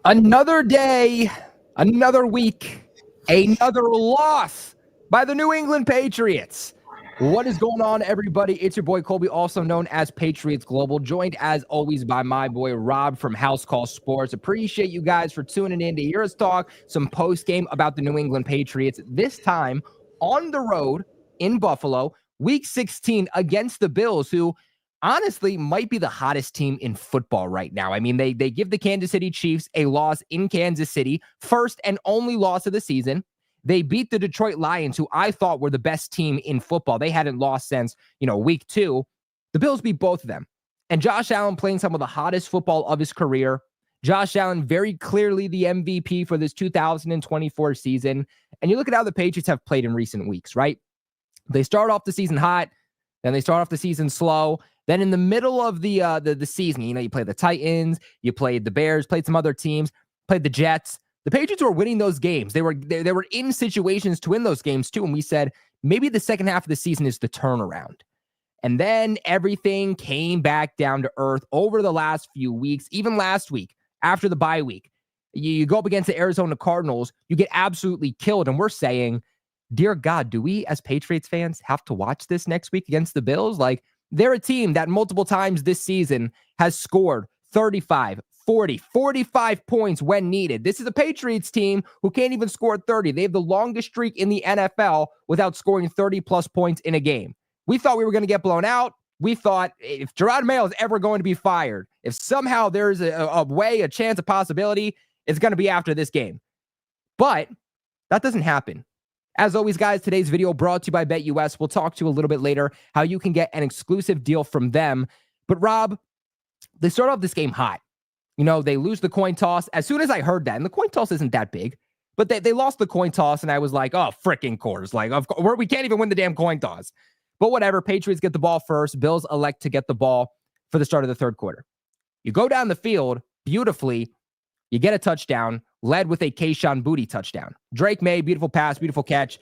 Another day, another week, another loss by the New England Patriots. What is going on, everybody? It's your boy Colby, also known as Patriots Global, joined as always by my boy Rob from House Call Sports. Appreciate you guys for tuning in to hear us talk some post-game about the New England Patriots, this time on the road in Buffalo, Week 16 against the Bills, who honestly might be the hottest team in football right now. I mean, they give the Kansas City Chiefs a loss in Kansas City, first and only loss of the season. They beat the Detroit Lions, who I thought were the best team in football. They hadn't lost since, week 2. The Bills beat both of them. And Josh Allen playing some of the hottest football of his career. Josh Allen very clearly the MVP for this 2024 season. And you look at how the Patriots have played in recent weeks, right? They start off the season hot, then they start off the season slow. Then in the middle of the season, you play the Titans, you played the Bears, played some other teams, played the Jets. The Patriots were winning those games. They were in situations to win those games too. And we said, maybe the second half of the season is the turnaround. And then everything came back down to earth over the last few weeks, even last week after the bye week. You go up against the Arizona Cardinals, you get absolutely killed. And we're saying, dear God, do we as Patriots fans have to watch this next week against the Bills? Like, they're a team that multiple times this season has scored 35, 40, 45 points when needed. This is a Patriots team who can't even score 30. They have the longest streak in the NFL without scoring 30-plus points in a game. We thought we were going to get blown out. We thought if Gerard Mayo is ever going to be fired, if somehow there's a way, a chance, a possibility, it's going to be after this game. But that doesn't happen. As always, guys, today's video brought to you by BetUS. We'll talk to you a little bit later how you can get an exclusive deal from them. But Rob, they start off this game hot. They lose the coin toss. As soon as I heard that, and the coin toss isn't that big, but they lost the coin toss, and I was like, oh, freaking course. Like, of course, we can't even win the damn coin toss. But whatever, Patriots get the ball first. Bills elect to get the ball for the start of the third quarter. You go down the field beautifully. You get a touchdown, led with a Kayshon Boutte touchdown. Drake May, beautiful pass, beautiful catch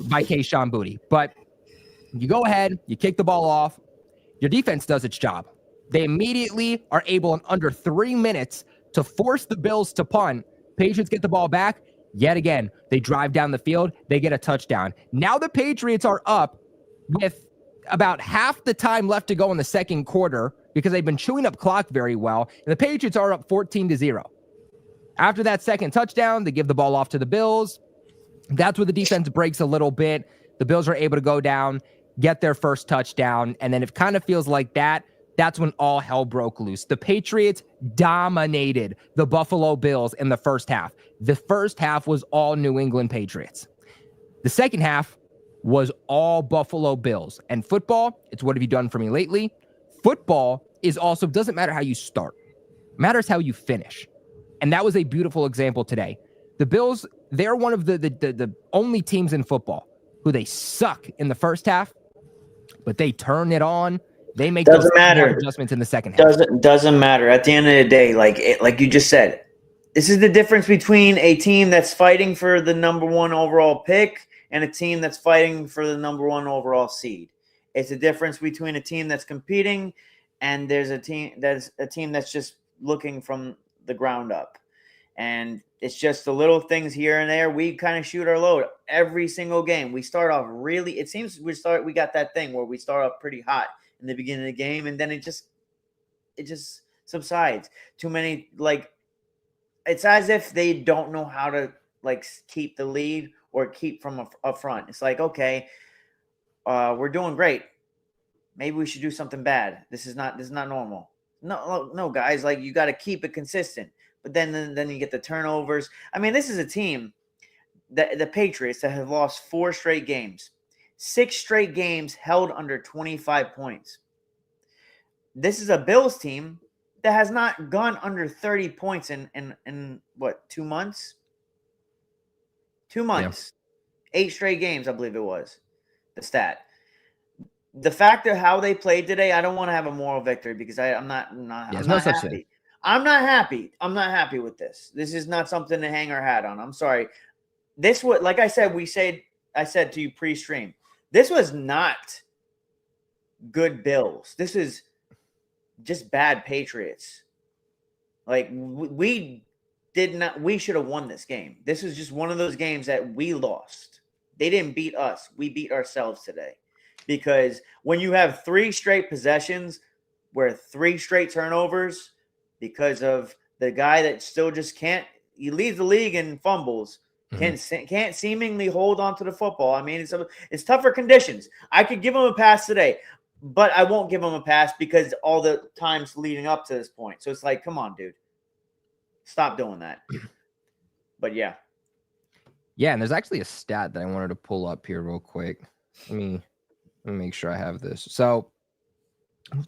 by Kayshon Boutte. But you go ahead, you kick the ball off. Your defense does its job. They immediately are able in under 3 minutes to force the Bills to punt. Patriots get the ball back. Yet again, they drive down the field. They get a touchdown. Now the Patriots are up with about half the time left to go in the second quarter because they've been chewing up clock very well. And the Patriots are up 14-0. After that second touchdown, they give the ball off to the Bills. That's where the defense breaks a little bit. The Bills are able to go down, get their first touchdown, and then it kind of feels like that's when all hell broke loose. The Patriots dominated the Buffalo Bills in the first half. The first half was all New England Patriots. The second half was all Buffalo Bills. And football, it's what have you done for me lately? Football is also, doesn't matter how you start. It matters how you finish. And that was a beautiful example today. The Bills, they're one of the only teams in football who they suck in the first half, but they turn it on. They make those adjustments in the second half. Doesn't matter. At the end of the day, like you just said, this is the difference between a team that's fighting for the number 1 overall pick and a team that's fighting for the number 1 overall seed. It's a difference between a team that's competing and there's a team that's just looking from the ground up. And it's just the little things here and there. We kind of shoot our load every single game. We start off really, it seems we got that thing where we start off pretty hot in the beginning of the game, and then it just subsides. Too many, it's as if they don't know how to keep the lead or keep from up front. It's like, okay, we're doing great. Maybe we should do something bad. This is not normal. No, guys, you got to keep it consistent. But then you get the turnovers. I mean, this is a team, the Patriots, that have lost 4 straight games. 6 straight games held under 25 points. This is a Bills team that has not gone under 30 points in what, 2 months? 2 months. Yeah. 8 straight games, I believe it was, the stat. The fact of how they played today, I don't want to have a moral victory because I'm not happy. I'm not happy. I'm not happy with this. This is not something to hang our hat on. I'm sorry. This was, like I said, I said to you pre-stream, this was not good Bills. This is just bad Patriots. We we should have won this game. This was just one of those games that we lost. They didn't beat us. We beat ourselves today. Because when you have 3 straight possessions where 3 straight turnovers because of the guy that still just can't, he leads the league in fumbles, can't seemingly hold on to the football. I mean, it's tougher conditions. I could give him a pass today, but I won't give him a pass because all the times leading up to this point. So it's like, come on, dude. Stop doing that. But yeah. Yeah, and there's actually a stat that I wanted to pull up here real quick. Let me make sure I have this. So,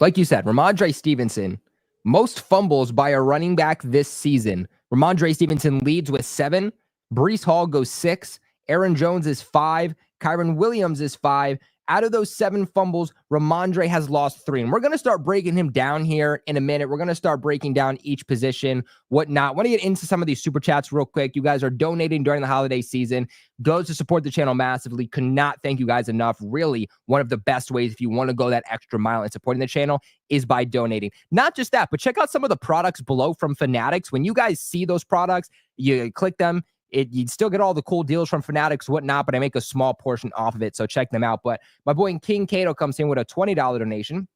like you said, Ramondre Stevenson, most fumbles by a running back this season. Ramondre Stevenson leads with 7. Breece Hall goes 6. Aaron Jones is 5. Kyron Williams is 5. Out of those 7 fumbles, Ramondre has lost 3. And we're going to start breaking him down here in a minute. We're going to start breaking down each position, whatnot. I want to get into some of these super chats real quick. You guys are donating during the holiday season. Goes to support the channel massively. Could not thank you guys enough. Really, one of the best ways if you want to go that extra mile in supporting the channel is by donating. Not just that, but check out some of the products below from Fanatics. When you guys see those products, you click them. You'd still get all the cool deals from Fanatics, whatnot, but I make a small portion off of it, so check them out. But my boy King Cato comes in with a $20 donation.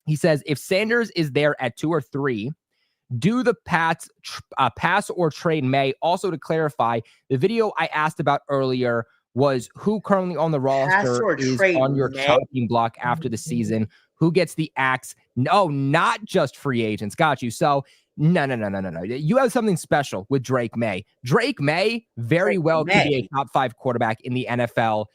He says, if Sanders is there at 2 or 3, do the Pats pass or trade May? Also, to clarify, the video I asked about earlier was who currently on the roster is on your chopping block after the season. Who gets the axe? No, not just free agents. Got you. So, no. You have something special with Drake May. Drake May very well could be a top 5 quarterback in the NFL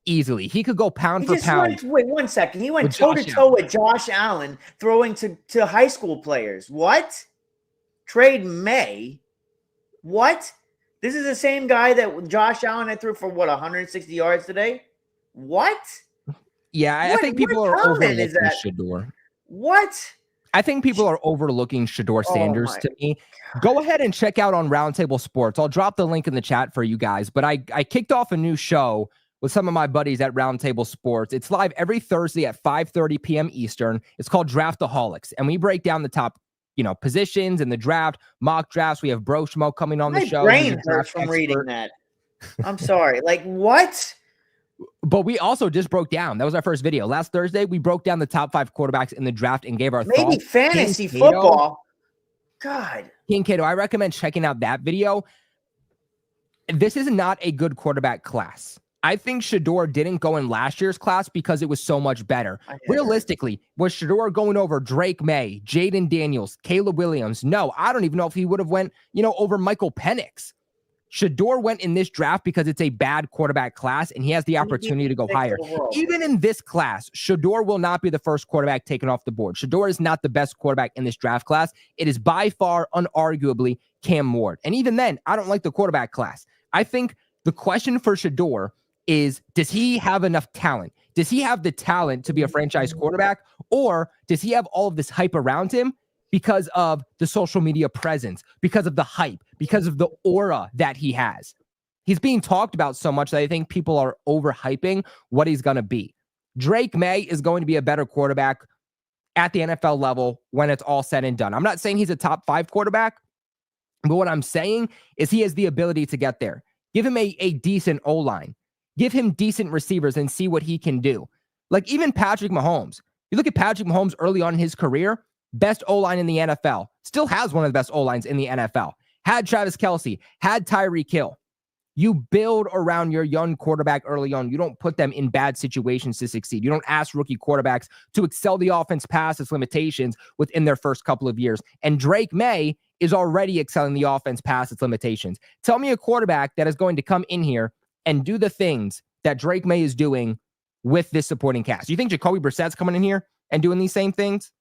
easily. He could go pound for pound. Wait 1 second. He went toe-to-toe with Josh Allen throwing to high school players. What? Trade May? What? This is the same guy that Josh Allen had threw for, 160 yards today? What? Yeah, I think people are overlooking Shedeur. What? I think people are overlooking Shedeur Sanders to me. Go ahead and check out on Roundtable Sports. I'll drop the link in the chat for you guys. But I kicked off a new show with some of my buddies at Roundtable Sports. It's live every Thursday at 5:30 p.m. Eastern. It's called Draftaholics. And we break down the top, positions in the draft, mock drafts. We have Bro Schmo coming on the show. My brain hurts from reading that. I'm sorry. Like, what? But we also just broke down. That was our first video. Last Thursday, we broke down the top 5 quarterbacks in the draft and gave our thoughts. Maybe fantasy football. God. King Cato, I recommend checking out that video. This is not a good quarterback class. I think Shedeur didn't go in last year's class because it was so much better. Realistically, was Shedeur going over Drake May, Jaden Daniels, Caleb Williams? No, I don't even know if he would have went, over Michael Penix. Shedeur went in this draft because it's a bad quarterback class and he has the opportunity to go higher. Even in this class, Shedeur will not be the first quarterback taken off the board. Shedeur is not the best quarterback in this draft class. It is by far, unarguably, Cam Ward. And even then, I don't like the quarterback class. I think the question for Shedeur is, does he have enough talent? Does he have the talent to be a franchise quarterback? Or does he have all of this hype around him because of the social media presence, because of the hype, because of the aura that he has? He's being talked about so much that I think people are overhyping what he's going to be. Drake May is going to be a better quarterback at the NFL level when it's all said and done. I'm not saying he's a top 5 quarterback, but what I'm saying is he has the ability to get there. Give him a decent O-line. Give him decent receivers and see what he can do. Like even Patrick Mahomes. You look at Patrick Mahomes early on in his career, best O-line in the NFL. Still has one of the best O-lines in the NFL. Had Travis Kelce. Had Tyreek Hill. You build around your young quarterback early on. You don't put them in bad situations to succeed. You don't ask rookie quarterbacks to excel the offense past its limitations within their first couple of years. And Drake May is already excelling the offense past its limitations. Tell me a quarterback that is going to come in here and do the things that Drake May is doing with this supporting cast. You think Jacoby Brissett's coming in here and doing these same things?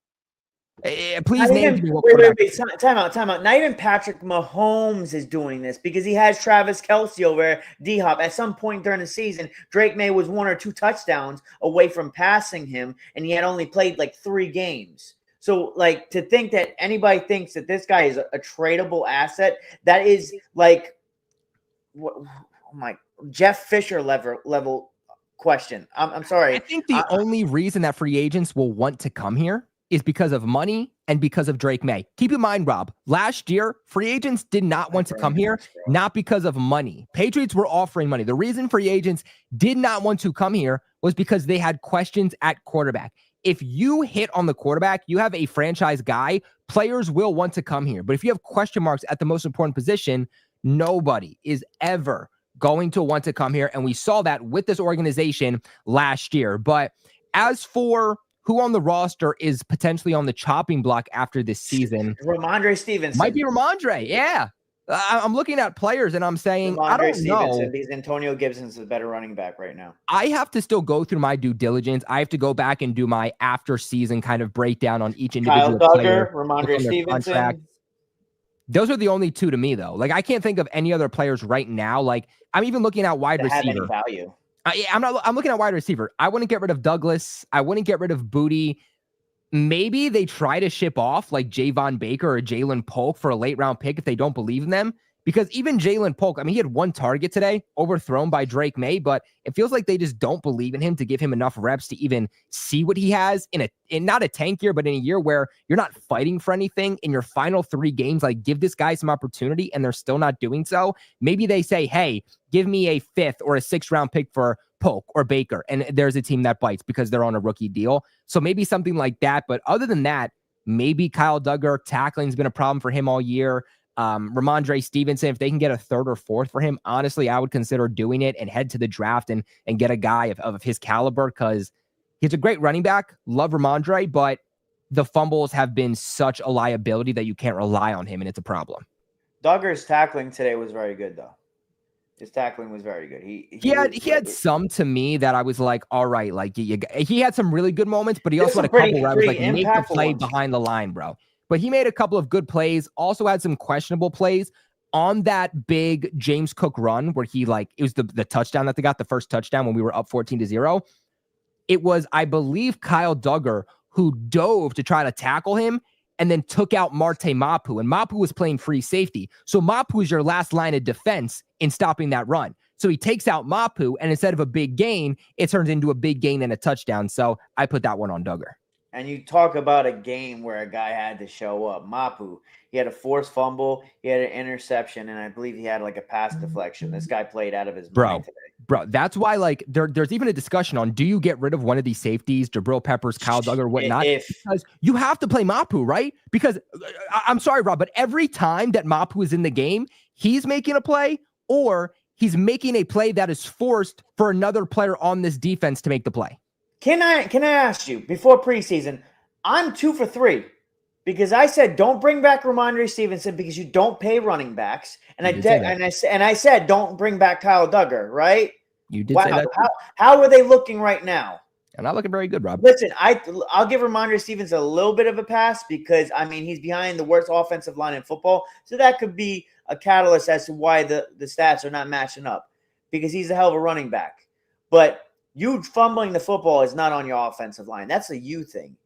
Please name me. Wait. Time out. Not even Patrick Mahomes is doing this because he has Travis Kelce over D-Hop. At some point during the season, Drake May was 1 or 2 touchdowns away from passing him, and he had only played like 3 games. So, like, to think that anybody thinks that this guy is a tradable asset, that is like, Jeff Fisher level question. I'm sorry. I think the only reason that free agents will want to come here is because of money and because of Drake May. Keep in mind, Rob, last year, free agents did not want to come here, not because of money. Patriots were offering money. The reason free agents did not want to come here was because they had questions at quarterback. If you hit on the quarterback, you have a franchise guy, players will want to come here. But if you have question marks at the most important position, nobody is ever going to want to come here. And we saw that with this organization last year. But as for who on the roster is potentially on the chopping block after this season, Ramondre Stevenson. Might be Ramondre, yeah. I'm looking at players and I'm saying, I don't know. Because Antonio Gibson's a better running back right now. I have to still go through my due diligence. I have to go back and do my after season kind of breakdown on each individual Kyle player. Duggar, Ramondre Stevenson. Those are the only two to me, though. Like, I can't think of any other players right now. Like, I'm even looking at wide receiver. Have any value. I'm looking at wide receiver. I wouldn't get rid of Douglas. I wouldn't get rid of Booty. Maybe they try to ship off like Javon Baker or Jalen Polk for a late round pick if they don't believe in them. Because even Jalen Polk, I mean, he had one target today, overthrown by Drake May, but it feels like they just don't believe in him to give him enough reps to even see what he has in not a tank year, but in a year where you're not fighting for anything in your final 3 games. Like, give this guy some opportunity, and they're still not doing so. Maybe they say, hey, give me a 5th or a 6th round pick for Polk or Baker, and there's a team that bites because they're on a rookie deal. So maybe something like that. But other than that, maybe Kyle Duggar. Tackling's been a problem for him all year. Ramondre Stevenson, if they can get a 3rd or 4th for him, honestly, I would consider doing it and head to the draft and get a guy of his caliber, because he's a great running back. Love Ramondre, but the fumbles have been such a liability that you can't rely on him, and it's a problem. Duggar's tackling today was very good, though. His tackling was very good. He had some to me that I was like, all right, like he had some really good moments, but he also had a couple where I was like, make the play behind the line, bro. But he made a couple of good plays, also had some questionable plays on that big James Cook run where he it was the touchdown that they got, the first touchdown when we were up 14-0. It was, I believe, Kyle Duggar who dove to try to tackle him and then took out Marte Mapu, and Mapu was playing free safety. So Mapu is your last line of defense in stopping that run. So he takes out Mapu, and instead of a big gain, it turns into a big gain and a touchdown. So I put that one on Duggar. And you talk about a game where a guy had to show up. Mapu, he had a forced fumble, he had an interception, and I believe he had like a pass deflection. This guy played out of his mind today. Bro, that's why there's even a discussion on, do you get rid of one of these safeties, Jabril Peppers, Kyle Duggar, whatnot? Because you have to play Mapu, right? Because I'm sorry, Rob, but every time that Mapu is in the game, he's making a play or he's making a play that is forced for another player on this defense to make the play. Can I ask you, before preseason, I'm 2 for 3 because I said don't bring back Ramondre Stevenson because you don't pay running backs, and I said don't bring back Kyle Duggar, right? You did say that. How are they looking right now? They're not looking very good, Rob. Listen, I'll give Ramondre Stevenson a little bit of a pass because I mean he's behind the worst offensive line in football, so that could be a catalyst as to why the stats are not matching up because he's a hell of a running back, but you fumbling the football is not on your offensive line. That's a you thing.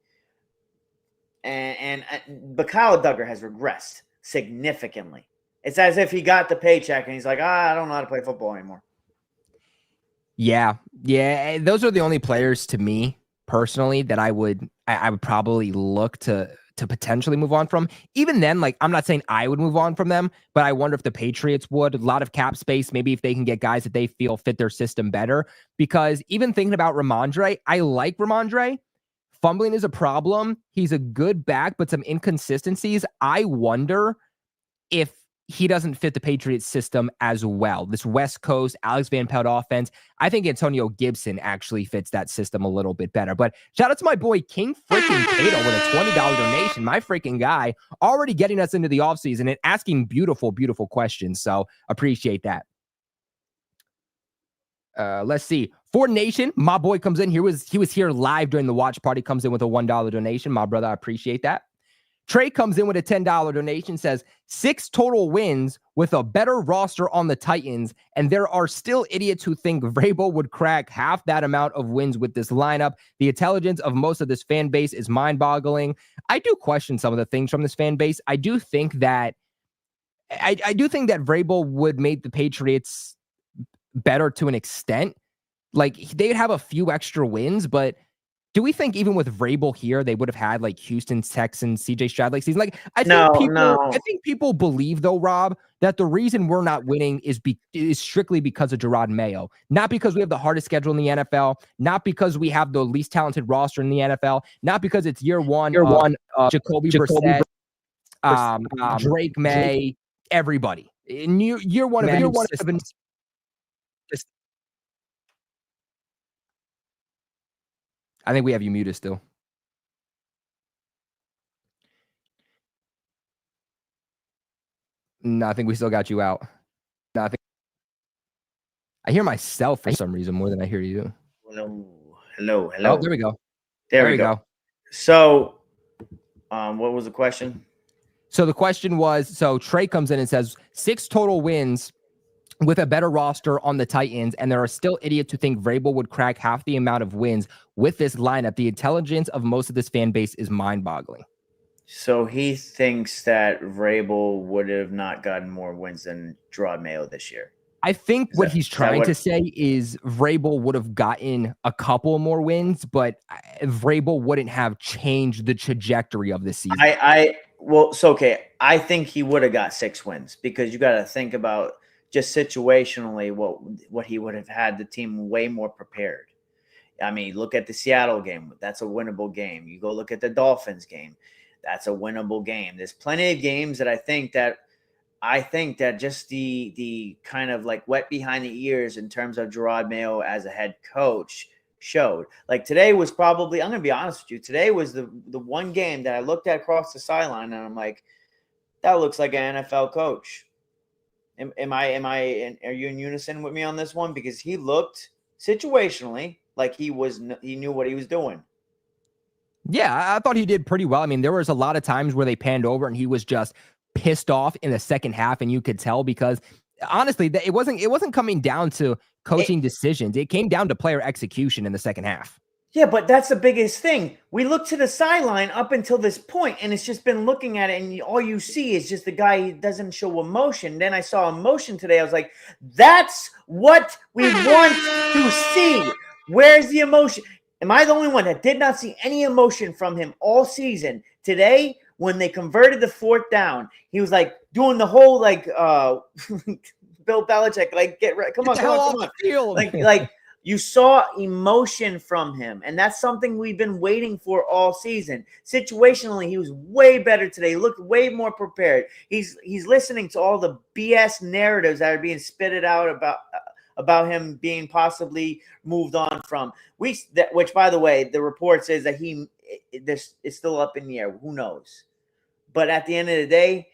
But Kyle Duggar has regressed significantly. It's as if he got the paycheck and he's like, I don't know how to play football anymore. Yeah. Those are the only players to me personally that I would probably look to potentially move on from. Even then, I'm not saying I would move on from them, but I wonder if the Patriots would. A lot of cap space, maybe if they can get guys that they feel fit their system better. Because even thinking about Ramondre, I like Ramondre. Fumbling is a problem. He's a good back, but some inconsistencies. I wonder if he doesn't fit the Patriots system as well. This West Coast, Alex Van Pelt offense, I think Antonio Gibson actually fits that system a little bit better. But shout out to my boy King freaking Cato with a $20 donation. My freaking guy already getting us into the offseason and asking beautiful, beautiful questions. So appreciate that. Let's see. Ford Nation, my boy comes in. He was here live during the watch party, comes in with a $1 donation. My brother, I appreciate that. Trey comes in with a $10 donation, says 6 total wins with a better roster on the Titans, and there are still idiots who think Vrabel would crack half that amount of wins with this lineup. The intelligence of most of this fan base is mind-boggling. I do question some of the things from this fan base. I do think that Vrabel would make the Patriots better to an extent. They'd have a few extra wins, but Do we think even with Vrabel here, they would have had like Houston Texans, CJ Stroud like season? Like I No, think people believe though, Rob, that the reason we're not winning is strictly because of Gerard Mayo, not because we have the hardest schedule in the NFL, not because we have the least talented roster in the NFL, not because it's year one, Jacoby Brissett, Drake May, everybody. In year one of a new system. I think we have you muted still. No, I think we still got you out. No, I hear myself for some reason more than I hear you. Hello. Oh, there we go. There we go. So, what was the question? So the question was, so Trey comes in and says 6 total wins with a better roster on the Titans, and there are still idiots who think Vrabel would crack half the amount of wins with this lineup. The intelligence of most of this fan base is mind-boggling. So he thinks that Vrabel would have not gotten more wins than Gerard Mayo this year. I think what he's trying to say is Vrabel would have gotten a couple more wins, but Vrabel wouldn't have changed the trajectory of this season. Well, so okay. I think he would have got 6 wins because you got to think about just situationally what he would have had the team way more prepared. I mean, look at the Seattle game. That's a winnable game. You go look at the Dolphins game. That's a winnable game. There's plenty of games that I think that just the kind of like wet behind the ears in terms of Gerard Mayo as a head coach showed. Like today was probably, I'm going to be honest with you, today was the one game that I looked at across the sideline and I'm like, that looks like an NFL coach. Are you in unison with me on this one? Because he looked situationally like he knew what he was doing. Yeah, I thought he did pretty well. I mean, there was a lot of times where they panned over and he was just pissed off in the second half, and you could tell because honestly, it wasn't coming down to coaching decisions. It came down to player execution in the second half. Yeah, but that's the biggest thing. We look to the sideline up until this point, and it's just been looking at it, and all you see is just the guy who doesn't show emotion. Then I saw emotion today. I was like, that's what we want to see. Where's the emotion? Am I the only one that did not see any emotion from him all season? Today, when they converted the 4th down, he was like doing the whole like Bill Belichick, like come on. Like you saw emotion from him, and that's something we've been waiting for all season. Situationally, he was way better today. He looked way more prepared. He's listening to all the BS narratives that are being spitted out about him being possibly moved on from. Which, by the way, the report says that this is still up in the air. Who knows? But at the end of the day,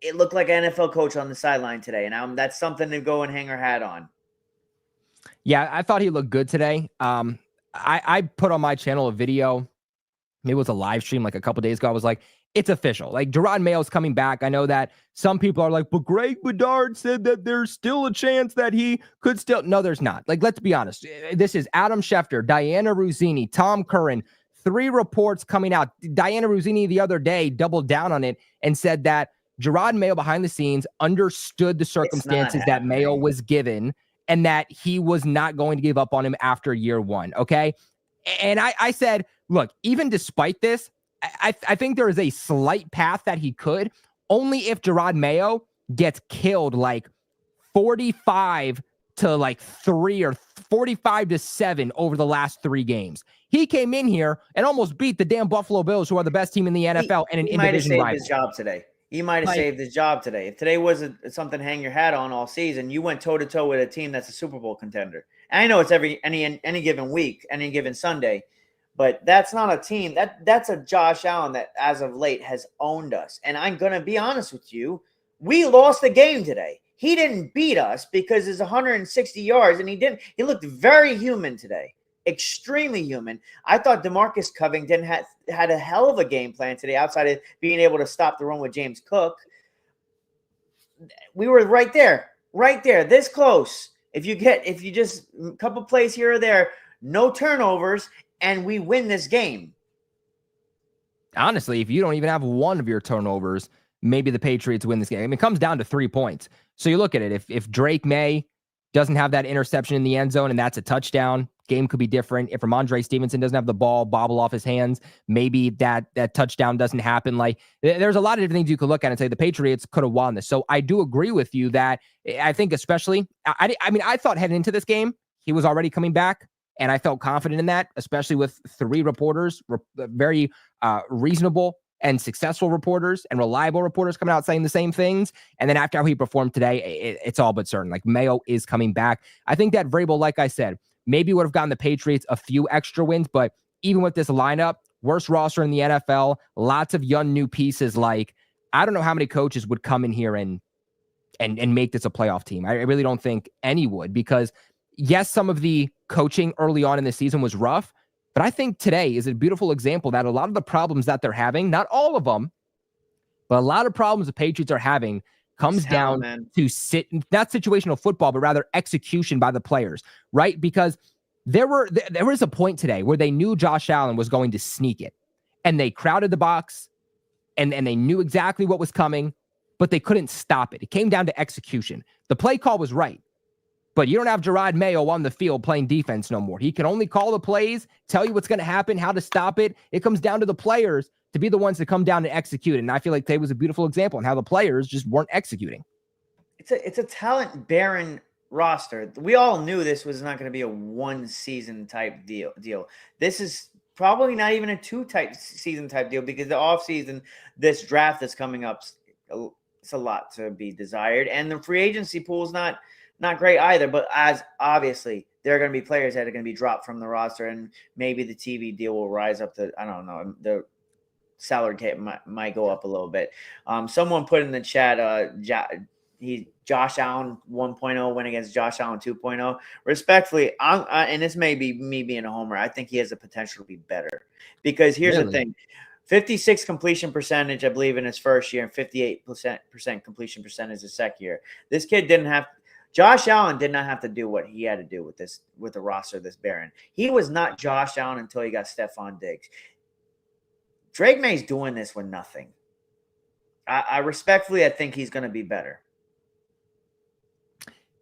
it looked like an NFL coach on the sideline today, and that's something to go and hang our hat on. Yeah, I thought he looked good today. I put on my channel a video. Maybe it was a live stream like a couple days ago. I was like, it's official. Like Gerard Mayo's coming back. I know that some people are like, but Greg Bedard said that there's still a chance that he could still. No, there's not. Like, let's be honest. This is Adam Schefter, Diana Ruzzini, Tom Curran, 3 reports coming out. Diana Ruzzini the other day doubled down on it and said that Gerard Mayo behind the scenes understood the circumstances that Mayo was given and that he was not going to give up on him after year 1. Okay. And I said, look, even despite this, I think there is a slight path that he could, only if Gerard Mayo gets killed like 45 to like 3 or 45 to 7 over the last 3 games. He came in here and almost beat the damn Buffalo Bills, who are the best team in the NFL, and an in-division rival. His job today. He might have saved his job today. If today was something to hang your hat on all season, you went toe-to-toe with a team that's a Super Bowl contender. And I know it's any given week, any given Sunday, but that's not a team. That's a Josh Allen that, as of late, has owned us. And I'm going to be honest with you. We lost the game today. He didn't beat us because it's 160 yards, and he didn't. He looked very human today. Extremely human. I thought DeMarcus Covington had a hell of a game plan today outside of being able to stop the run with James Cook. We were right there, this close. If you just a couple plays here or there, no turnovers, and we win this game. Honestly, if you don't even have one of your turnovers, maybe the Patriots win this game. I mean, it comes down to 3 points. So you look at it. If Drake May doesn't have that interception in the end zone and that's a touchdown, game could be different. If Ramondre Stevenson doesn't have the ball bobble off his hands, maybe that touchdown doesn't happen. Like, there's a lot of different things you could look at and say the Patriots could have won this. So I do agree with you that I think especially, I mean, I thought heading into this game, he was already coming back. And I felt confident in that, especially with 3 reporters, very reasonable and successful reporters and reliable reporters coming out saying the same things. And then after how he performed today, it's all but certain. Like, Mayo is coming back. I think that Vrabel, like I said, maybe would have gotten the Patriots a few extra wins, but even with this lineup, worst roster in the NFL, lots of young new pieces. Like, I don't know how many coaches would come in here and make this a playoff team. I really don't think any would, because yes, some of the coaching early on in the season was rough, but I think today is a beautiful example that a lot of the problems that they're having, not all of them, but a lot of problems the Patriots are having comes down to not situational football, but rather execution by the players, right? Because there was a point today where they knew Josh Allen was going to sneak it, and they crowded the box, and they knew exactly what was coming, but they couldn't stop it. It came down to execution. The play call was right, but you don't have Gerard Mayo on the field playing defense no more. He can only call the plays, tell you what's going to happen, how to stop it. It comes down to the players to be the ones to come down and execute. And I feel like today was a beautiful example on how the players just weren't executing. It's a talent barren roster. We all knew this was not going to be a 1 season type deal. This is probably not even a 2 season type deal, because the offseason, this draft that's coming up, it's a lot to be desired. And the free agency pool is not great either, but as obviously there are going to be players that are going to be dropped from the roster, and maybe the TV deal will rise up to, I don't know, the salary cap might go up a little bit. Someone put in the chat, Josh Allen 1.0 went against Josh Allen 2.0. Respectfully, and this may be me being a homer, I think he has the potential to be better, because here's the thing. 56 completion percentage, I believe, in his first year, and 58% completion percentage his second year. This kid Josh Allen did not have to do what he had to do with the roster this barren. He was not Josh Allen until he got Stephon Diggs. Drake May's doing this with nothing. I respectfully, I think he's going to be better.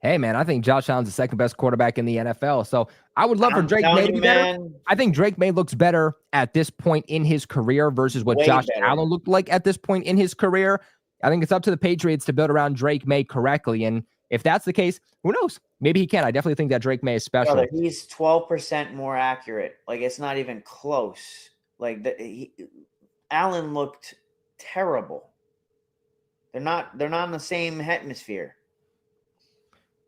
Hey, man, I think Josh Allen's the second best quarterback in the NFL. So I would love for Drake May to be better. I think Drake May looks better at this point in his career versus what Josh Allen looked like at this point in his career. I think it's up to the Patriots to build around Drake May correctly. And if that's the case, who knows? Maybe he can. I definitely think that Drake May is special. Brother, he's 12% more accurate. Like, it's not even close. Like, Allen looked terrible. They're not in the same hemisphere.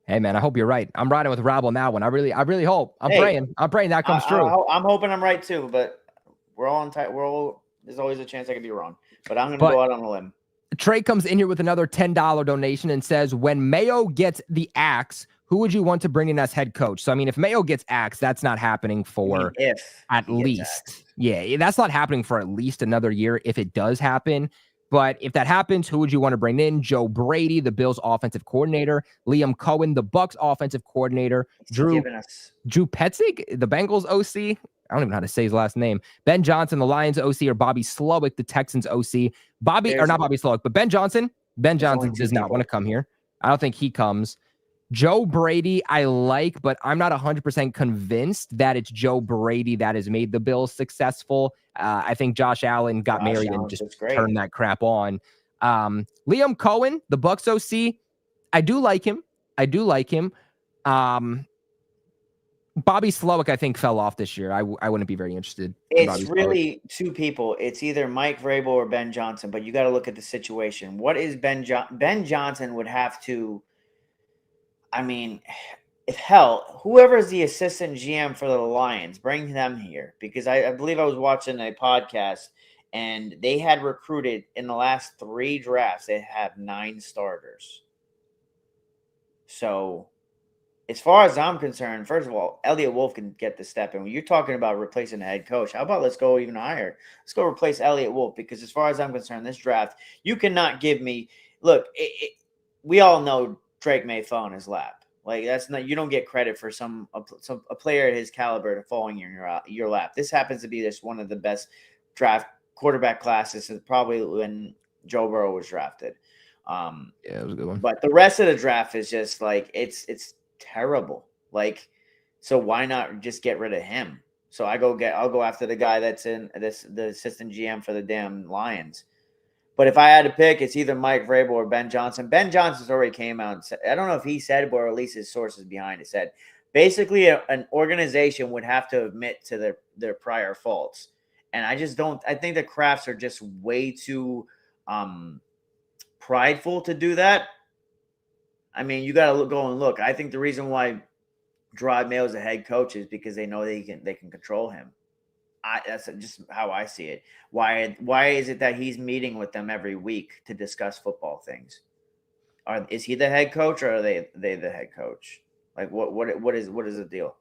Hey, man, I hope you're right. I'm riding with Rob on that one. I really hope. I'm praying that comes true. I'm hoping I'm right too, but we're all on tight. There's always a chance I could be wrong, but I'm going to go out on a limb. Trey comes in here with another $10 donation and says, when Mayo gets the axe, who would you want to bring in as head coach? So, I mean, if Mayo gets axed, that's not happening for at least. Yeah, that's not happening for at least another year if it does happen. But if that happens, who would you want to bring in? Joe Brady, the Bills offensive coordinator, Liam Cohen, the Bucks offensive coordinator, Drew Petzig, the Bengals OC. I don't even know how to say his last name. Ben Johnson, the Lions OC, or Bobby Slowick, the Texans OC. Not Bobby Slowick, but Ben Johnson. Ben Johnson does not want to come here. I don't think he comes. Joe Brady, I like, but I'm not 100% convinced that it's Joe Brady that has made the Bills successful. I think Josh Allen got married and just turned that crap on. Liam Cohen, the Bucks OC, I do like him. Bobby Slowick, I think, fell off this year. I wouldn't be very interested. It's really 2 people. It's either Mike Vrabel or Ben Johnson, but you got to look at the situation. What is Ben Johnson would have to, I mean, whoever is the assistant GM for the Lions, bring them here, because I believe I was watching a podcast and they had recruited in the last 3 drafts, they have 9 starters. So, as far as I'm concerned, first of all, Elliott Wolf can get the step in. When you're talking about replacing the head coach, how about let's go even higher? Let's go replace Elliott Wolf, because as far as I'm concerned, this draft, you cannot give me – look, we all know Drake May fell in his lap. Like, that's not – you don't get credit for a player at his caliber to falling in your lap. This happens to be one of the best draft quarterback classes since probably when Joe Burrow was drafted. Yeah, it was a good one. But the rest of the draft is just like it's terrible. Like, So why not just get rid of him? So I'll go after the guy that's the assistant GM for the damn Lions. But if I had to pick, it's either Mike Vrabel or Ben Johnson. Ben Johnson's already came out and said, I don't know if he said it, or at least his sources behind it said, basically an organization would have to admit to their prior faults. And I think the Crafts are just way too prideful to do that. I mean, you got to go and look. I think the reason why Gerard Mayo is the head coach is because they know they can control him. That's just how I see it. Why is it that he's meeting with them every week to discuss football things? Is he the head coach, or are they the head coach? Like what is the deal?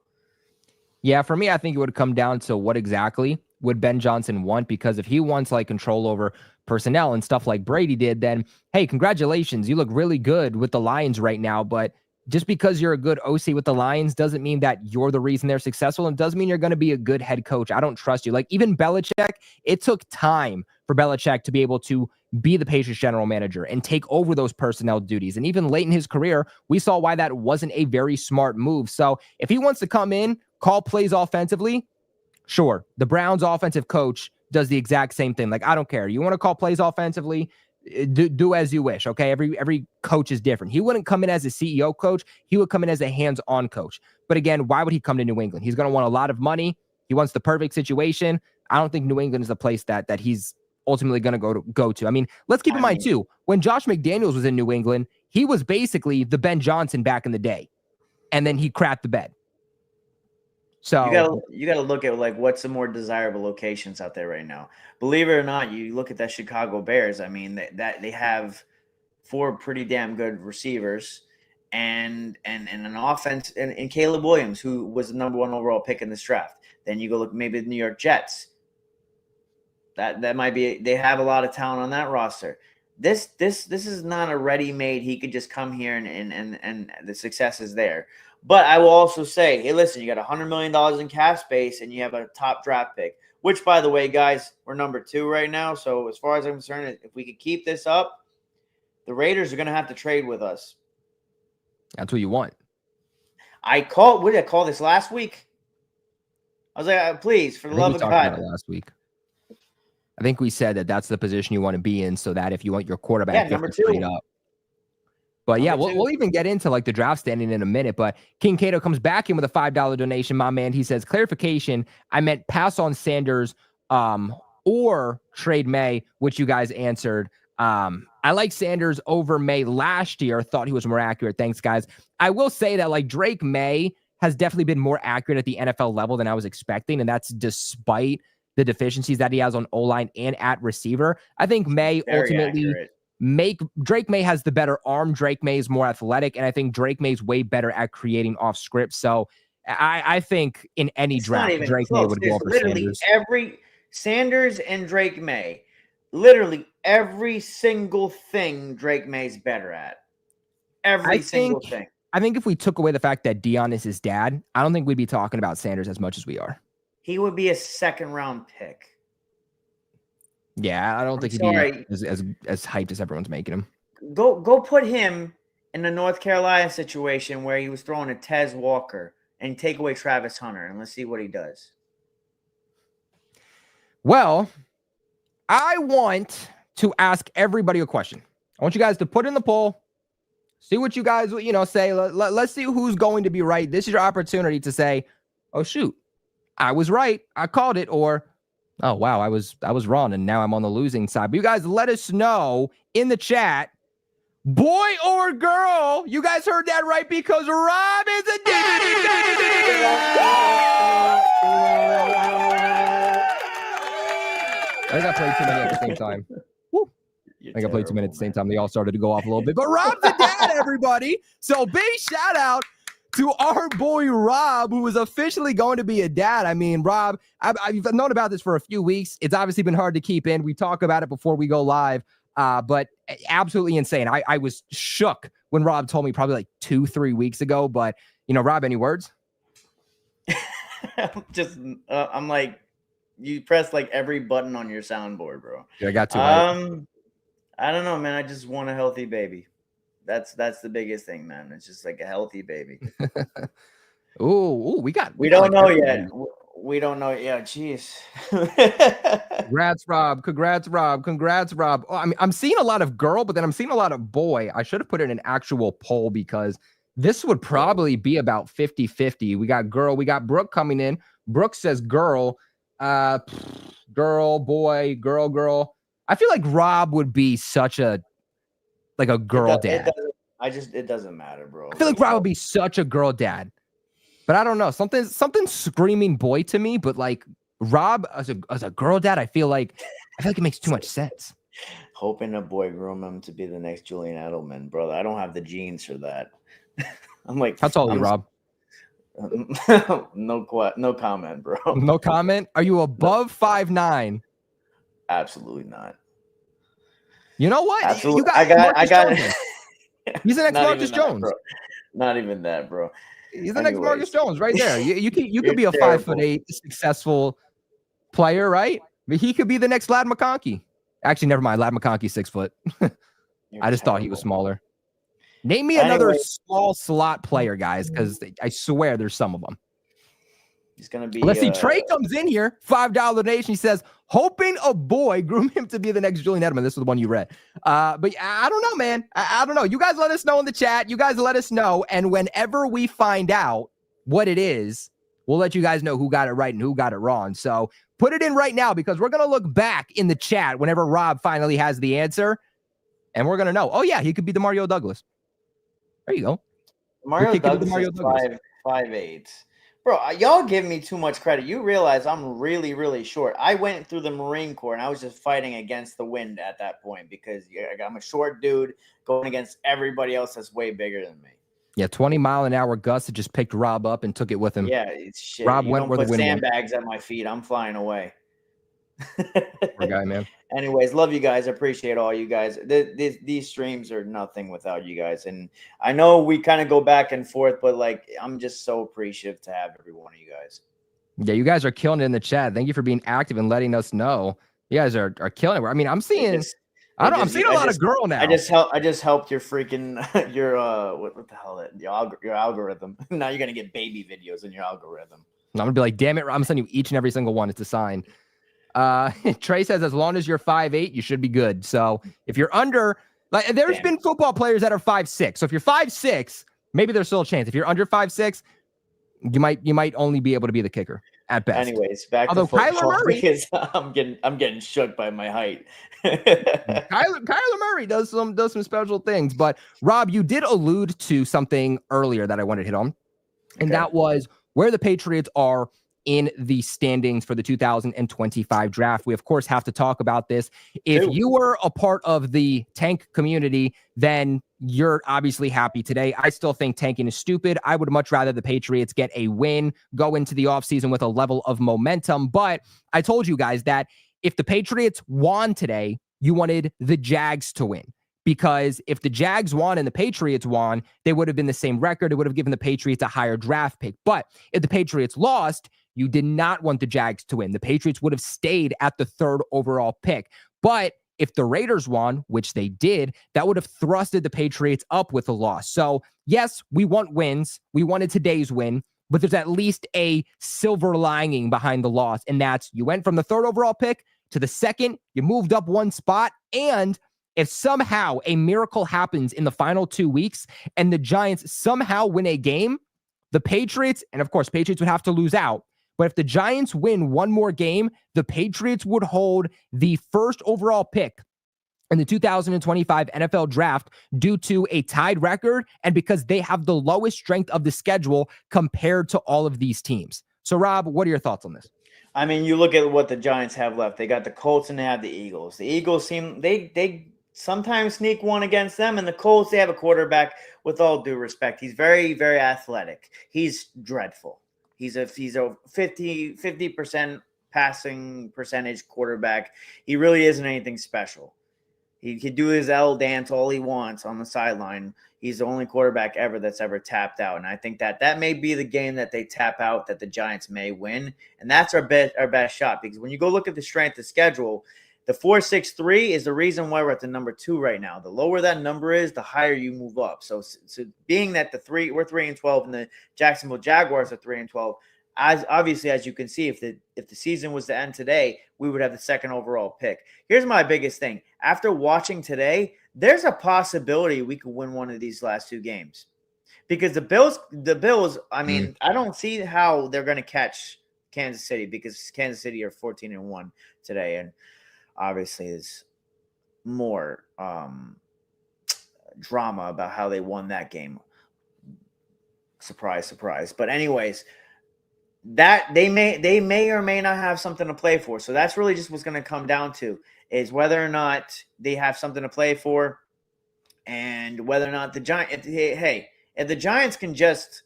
Yeah, for me, I think it would come down to what exactly would Ben Johnson want, because if he wants like control over personnel and stuff like Brady did, then hey, congratulations, you look really good with the Lions right now, but just because you're a good OC with the Lions doesn't mean that you're the reason they're successful, and doesn't mean you're going to be a good head coach. I don't trust you. Like even Belichick, it took time for Belichick to be able to be the Patriots general manager and take over those personnel duties. And even late in his career, we saw why that wasn't a very smart move. So if he wants to come in, call plays offensively, sure. The Browns offensive coach does the exact same thing. Like, I don't care. You want to call plays offensively? Do as you wish. Okay. Every coach is different. He wouldn't come in as a CEO coach. He would come in as a hands-on coach. But again, why would he come to New England? He's going to want a lot of money. He wants the perfect situation. I don't think New England is the place that he's ultimately going to go to. I mean, let's keep in mind too, when Josh McDaniels was in New England, he was basically the Ben Johnson back in the day. And then he crapped the bed. So you gotta look at like what's the more desirable locations out there right now. Believe it or not, you look at that Chicago Bears. I mean, that they have 4 pretty damn good receivers and an offense, and Caleb Williams, who was the number 1 overall pick in this draft. Then you go look maybe the New York Jets. That might be, they have a lot of talent on that roster. This is not a ready-made. He could just come here and the success is there. But I will also say, hey, listen, you got $100 million in cap space and you have a top draft pick, which, by the way, guys, we're number 2 right now. So as far as I'm concerned, if we could keep this up, the Raiders are going to have to trade with us. That's what you want. What did I call this last week? I was like, please, for the love of God. Last week. I think we said that's the position you want to be in, so that if you want your quarterback, number 2 straight up. But yeah, we'll even get into like the draft standing in a minute. But King Cato comes back in with a $5 donation. My man, he says, clarification, I meant pass on Sanders or trade May, which you guys answered. I like Sanders over May last year. Thought he was more accurate. Thanks, guys. I will say that like Drake May has definitely been more accurate at the NFL level than I was expecting. And that's despite the deficiencies that he has on O-line and at receiver. I think May ultimately Drake May has the better arm. Drake May is more athletic, and I think Drake May is way better at creating off script. So I think in any draft, Drake May would go over Sanders. Sanders and Drake May, literally every single thing Drake May's better at. Every single thing. I think if we took away the fact that Dion is his dad, I don't think we'd be talking about Sanders as much as we are. He would be a 2nd-round pick. Yeah, I don't think he'd be as hyped as everyone's making him. Go put him in the North Carolina situation where he was throwing a Tez Walker and take away Travis Hunter, and let's see what he does. Well, I want to ask everybody a question. I want you guys to put in the poll, see what you guys say. Let's see who's going to be right. This is your opportunity to say, oh shoot, I was right, I called it, or oh, wow, I was wrong, and now I'm on the losing side. But you guys let us know in the chat, boy or girl. You guys heard that right, because Rob is a daddy. I think I played too many at the same time. Woo. I think I played too many at the same time. They all started to go off a little bit. But Rob's a dad, everybody. So big shout out to our boy Rob, who is officially going to be a dad. I mean, Rob, I've known about this for a few weeks. It's obviously been hard to keep in. We talk about it before we go live, but absolutely insane. I was shook when Rob told me probably like 2-3 weeks ago. But, Rob, any words? I'm like, you press like every button on your soundboard, bro. Yeah, I got to. I don't know, man. I just want a healthy baby. That's the biggest thing, man. It's just like a healthy baby. Ooh, We got don't like know everybody. yet. We don't know. Yeah, jeez. Congrats, Rob. Congrats, Rob. Congrats, Rob. Oh, I mean, I'm seeing a lot of girl, but then I'm seeing a lot of boy. I should have put in an actual poll because this would probably be about 50-50. We got girl. We got Brooke coming in. Brooke says girl. Girl, boy, girl. I feel like Rob would be such a girl dad. It doesn't matter, bro. I feel like Rob would be such a girl dad. But I don't know. Something screaming boy to me, but like Rob as a girl dad, I feel like it makes too much sense. Hoping a boy groom him to be the next Julian Edelman, brother. I don't have the genes for that. I'm like, How tall are you, Rob? No comment, bro. No comment. Are you above 5'9"? Absolutely not. You know what? Absolutely. You got I got Jones. He's the next Marcus Jones. Bro. Not even that, bro. He's the next Marcus Jones right there. You could be a terrible. 5'8" successful player, right? But he could be the next Lad McConkey. Actually, never mind. Lad McConkey's 6 foot. I just thought he was smaller. Name me another small slot player, guys, because I swear there's some of them. He's gonna be. Let's see. Trey comes in here, $5 donation. He says, hoping a boy groom him to be the next Julian Edelman. This is the one you read. But I don't know, man. I don't know. You guys let us know in the chat. You guys let us know. And whenever we find out what it is, we'll let you guys know who got it right and who got it wrong. So put it in right now because we're going to look back in the chat whenever Rob finally has the answer. And we're going to know. Oh, yeah, he could be the Mario Douglas. There you go. Mario Douglas is 5'8". Bro, y'all give me too much credit. You realize I'm really, really short. I went through the Marine Corps, and I was just fighting against the wind at that point because I'm a short dude going against everybody else that's way bigger than me. Yeah, 20-mile-an-hour gusts that just picked Rob up and took it with him. Yeah, it's shit. Rob you went don't where put the wind sandbags at my feet. I'm flying away. Poor guy, man. Anyways, love you guys. Appreciate all you guys. These streams are nothing without you guys. And I know we kind of go back and forth, but like I'm just so appreciative to have every one of you guys. Yeah, you guys are killing it in the chat. Thank you for being active and letting us know. You guys are killing it. I mean, I'm seeing I'm seeing a lot of girl now. I just helped your freaking your what the hell your algorithm. Now you're gonna get baby videos in your algorithm. I'm gonna be like, damn it, I'm gonna send you each and every single one. It's a sign. Trey says as long as you're 5'8", you should be good. So if you're under, like, there's been football players that are 5'6". So if you're 5'6", maybe there's still a chance. If you're under 5'6", you might only be able to be the kicker at best. Anyways, back to football because I'm getting shook by my height. Kyler Murray does some special things. But Rob, you did allude to something earlier that I wanted to hit on, and that was where the Patriots are in the standings for the 2025 draft. We, of course, have to talk about this. If you were a part of the tank community, then you're obviously happy today. I still think tanking is stupid. I would much rather the Patriots get a win, go into the offseason with a level of momentum. But I told you guys that if the Patriots won today, you wanted the Jags to win. Because if the Jags won and the Patriots won, they would have been the same record. It would have given the Patriots a higher draft pick. But if the Patriots lost, you did not want the Jags to win. The Patriots would have stayed at the 3rd overall pick. But if the Raiders won, which they did, that would have thrusted the Patriots up with a loss. So, yes, we want wins. We wanted today's win. But there's at least a silver lining behind the loss. And that's you went from the 3rd overall pick to the 2nd. You moved up one spot. And if somehow a miracle happens in the final 2 weeks and the Giants somehow win a game, the Patriots, and of course, Patriots would have to lose out. But if the Giants win one more game, the Patriots would hold the 1st overall pick in the 2025 NFL draft due to a tied record and because they have the lowest strength of the schedule compared to all of these teams. So, Rob, what are your thoughts on this? I mean, you look at what the Giants have left. They got the Colts and they have the Eagles. The Eagles they sometimes sneak one against them, and the Colts, they have a quarterback, with all due respect, he's very, very athletic. He's dreadful. He's a 50% passing percentage quarterback. He really isn't anything special. He could do his L dance all he wants on the sideline. He's the only quarterback ever that's ever tapped out. And I think that may be the game that they tap out that the Giants may win. And that's our best shot, because when you go look at the strength of schedule, The 4-6-3 is the reason why we're at the number 2 right now. The lower that number is, the higher you move up. So being that we're 3-12 and the Jacksonville Jaguars are 3-12, as you can see, if the season was to end today, we would have the second overall pick. Here's my biggest thing. After watching today, there's a possibility we could win one of these last 2 games. Because the Bills, I mean, I don't see how they're going to catch Kansas City, because Kansas City are 14-1 today, and obviously there's more drama about how they won that game. Surprise, surprise. But anyways, that they may or may not have something to play for. So that's really just what's going to come down to, is whether or not they have something to play for, and whether or not the Giants. If the Giants can just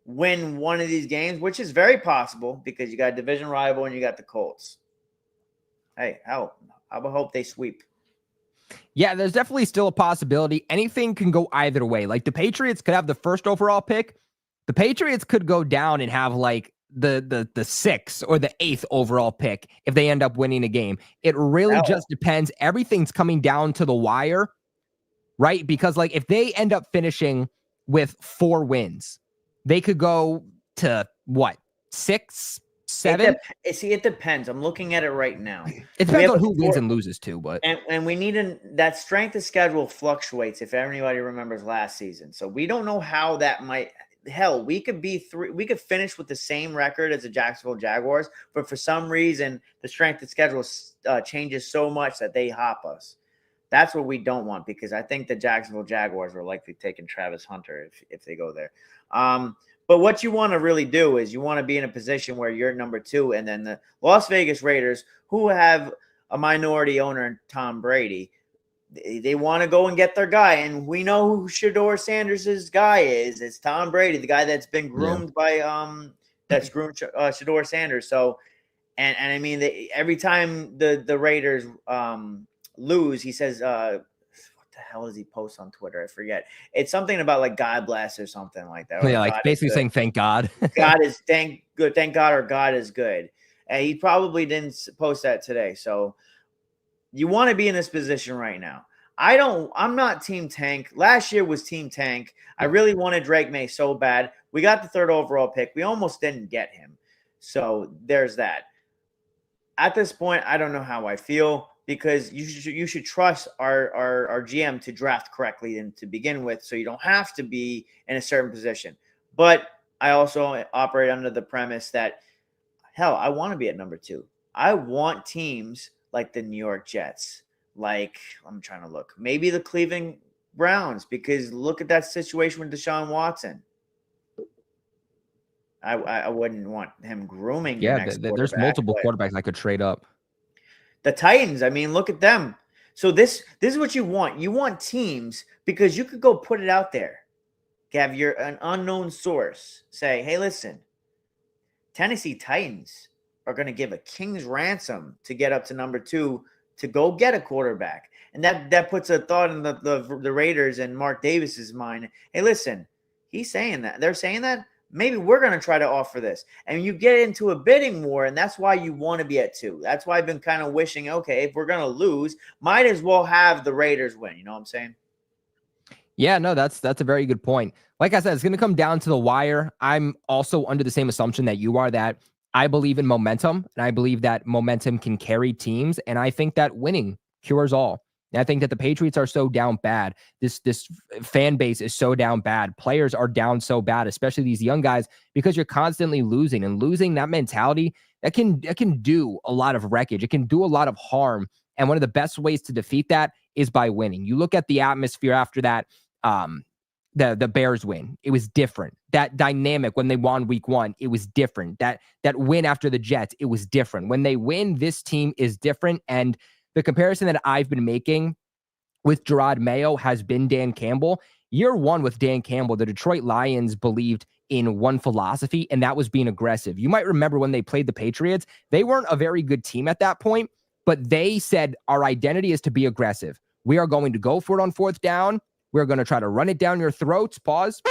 win one of these games, which is very possible because you got a division rival and you got the Colts. Hey, I hope they sweep. Yeah, there's definitely still a possibility. Anything can go either way. Like, the Patriots could have the first overall pick. The Patriots could go down and have like the 6th or the 8th overall pick if they end up winning a game. It really just depends. Everything's coming down to the wire, right? Because like, if they end up finishing with 4 wins, they could go to what, 6, 7? It depends. I'm looking at it right now. It depends on who wins and loses too, but and we need that strength of schedule fluctuates, if anybody remembers last season. So we don't know how that might. Hell, we could finish with the same record as the Jacksonville Jaguars, but for some reason the strength of schedule changes so much that they hop us. That's what we don't want, because I think the Jacksonville Jaguars are likely taking Travis Hunter if they go there. But what you want to really do is you want to be in a position where you're number 2, and then the Las Vegas Raiders, who have a minority owner in Tom Brady, they want to go and get their guy. And we know who Shedeur Sanders' guy is. It's Tom Brady, the guy that's been groomed by Shedeur Sanders. So, and I mean, every time the Raiders lose, he says, what the hell does he post on Twitter? I forget. It's something about like God bless or something like that. Yeah, like God, basically saying thank God. God is thank God, or God is good. And he probably didn't post that today. So you want to be in this position right now. I'm not Team Tank. Last year was Team Tank. I really wanted Drake May so bad. We got the 3rd overall pick. We almost didn't get him. So there's that. At this point, I don't know how I feel, because you should trust our GM to draft correctly and to begin with, so you don't have to be in a certain position. But I also operate under the premise that, hell, I want to be at number 2. I want teams like the New York Jets, like, I'm trying to look, maybe the Cleveland Browns, because look at that situation with Deshaun Watson. I wouldn't want him grooming. Yeah, there's multiple quarterbacks I could trade up. The Titans, I mean, look at them. So this is what you want. You want teams, because you could go put it out there. Have an unknown source say, hey, listen, Tennessee Titans are going to give a king's ransom to get up to number 2 to go get a quarterback. And that puts a thought in the Raiders and Mark Davis's mind. Hey, listen, he's saying that. They're saying that. Maybe we're going to try to offer this. And you get into a bidding war, and that's why you want to be at 2. That's why I've been kind of wishing, okay, if we're going to lose, might as well have the Raiders win. You know what I'm saying? Yeah, no, that's a very good point. Like I said, it's going to come down to the wire. I'm also under the same assumption that you are, that I believe in momentum, and I believe that momentum can carry teams, and I think that winning cures all. And I think that the Patriots are so down bad. This fan base is so down bad. Players are down so bad, especially these young guys, because you're constantly losing. And losing, that mentality, that can do a lot of wreckage. It can do a lot of harm. And one of the best ways to defeat that is by winning. You look at the atmosphere after that, the Bears win. It was different. That dynamic when they won week 1, it was different. That win after the Jets, it was different. When they win, this team is different. And the comparison that I've been making with Gerard Mayo has been Dan Campbell. Year 1 with Dan Campbell, the Detroit Lions believed in one philosophy, and that was being aggressive. You might remember when they played the Patriots, they weren't a very good team at that point, but they said, our identity is to be aggressive. We are going to go for it on 4th down. We're going to try to run it down your throats. Pause.